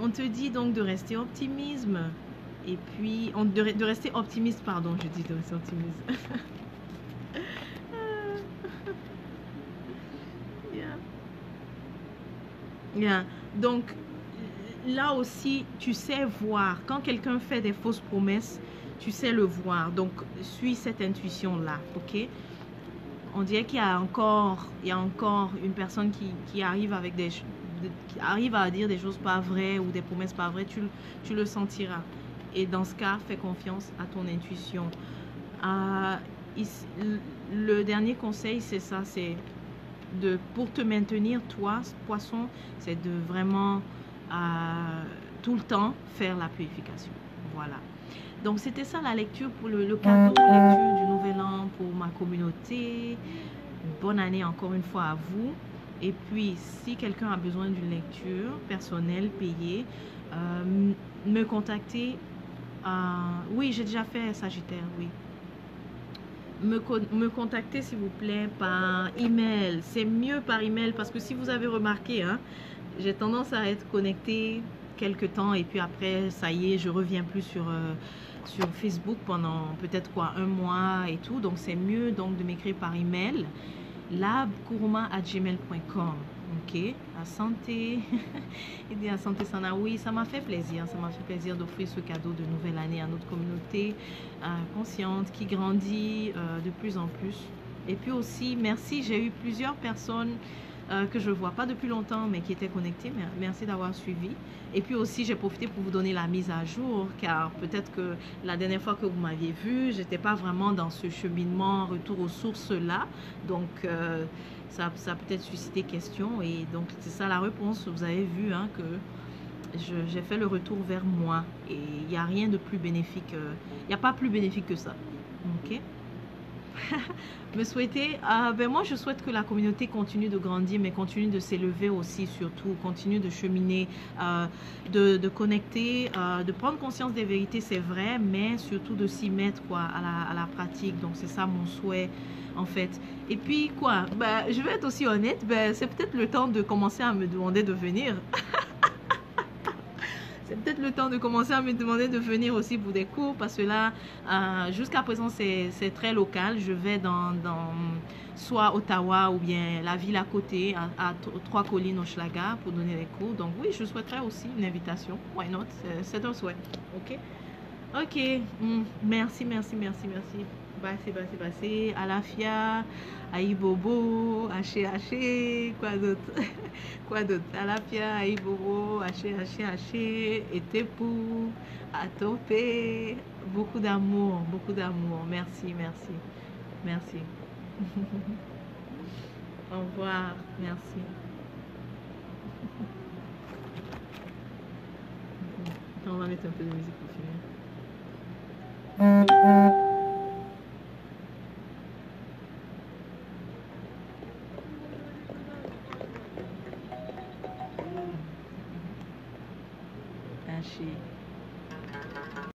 On te dit donc de rester optimiste. Et puis, de rester optimiste, pardon, je dis de rester optimiste. Yeah. Donc, là aussi, tu sais voir. Quand quelqu'un fait des fausses promesses, tu sais le voir. Donc, suis cette intuition-là, ok? On dirait qu'il y a encore une personne qui arrive avec qui arrive à dire des choses pas vraies ou des promesses pas vraies. Tu le sentiras. Et dans ce cas, fais confiance à ton intuition. Le dernier conseil, c'est ça, c'est pour te maintenir, toi, poisson, c'est de vraiment tout le temps faire la purification. Voilà. Donc, c'était ça la lecture pour le cadeau, lecture du Nouvel An pour ma communauté. Bonne année encore une fois à vous. Et puis, si quelqu'un a besoin d'une lecture personnelle, payée, me contacter. Oui, j'ai déjà fait Sagittaire, oui. Me contacter s'il vous plaît par email. C'est mieux par email parce que si vous avez remarqué, hein, j'ai tendance à être connectée quelque temps et puis après, ça y est, je reviens plus sur Facebook pendant peut-être un mois et tout. Donc, c'est mieux donc de m'écrire par email. labkuruma@gmail.com. Ok, à santé. Il dit à santé Sana. Oui, ça m'a fait plaisir. Ça m'a fait plaisir d'offrir ce cadeau de nouvelle année à notre communauté consciente qui grandit de plus en plus. Et puis aussi, merci. J'ai eu plusieurs personnes que je ne vois pas depuis longtemps, mais qui étaient connectées. Merci d'avoir suivi. Et puis aussi, j'ai profité pour vous donner la mise à jour, car peut-être que la dernière fois que vous m'aviez vu, je n'étais pas vraiment dans ce cheminement retour aux sources là. Donc, ça a peut-être suscité question. Et donc, c'est ça la réponse. Vous avez vu hein, que j'ai fait le retour vers moi. Et il n'y a rien de plus bénéfique. Il n'y a pas plus bénéfique que ça. Ok? Me souhaiter, ben moi je souhaite que la communauté continue de grandir, mais continue de s'élever aussi, surtout, continue de cheminer, de connecter, de prendre conscience des vérités, c'est vrai, mais surtout de s'y mettre quoi, à la pratique. Donc c'est ça mon souhait en fait. Et puis quoi, ben, je vais être aussi honnête, ben, c'est peut-être le temps de commencer à me demander de venir. C'est peut-être le temps de commencer à me demander de venir aussi pour des cours parce que là, jusqu'à présent, c'est très local. Je vais dans soit Ottawa ou bien la ville à côté, à Trois-Collines, Hochelaga, pour donner des cours. Donc oui, je souhaiterais aussi une invitation. Why not? C'est un souhait. OK? Ok, merci, merci, merci, merci. Basé. Alafia, Aïbobo, Haché, quoi d'autre? Quoi d'autre? Alafia, Aïbobo, Haché, Etepou, Atopé. Beaucoup d'amour, beaucoup d'amour. Merci, merci, merci. Au revoir, merci. On va mettre un peu de musique pour finir.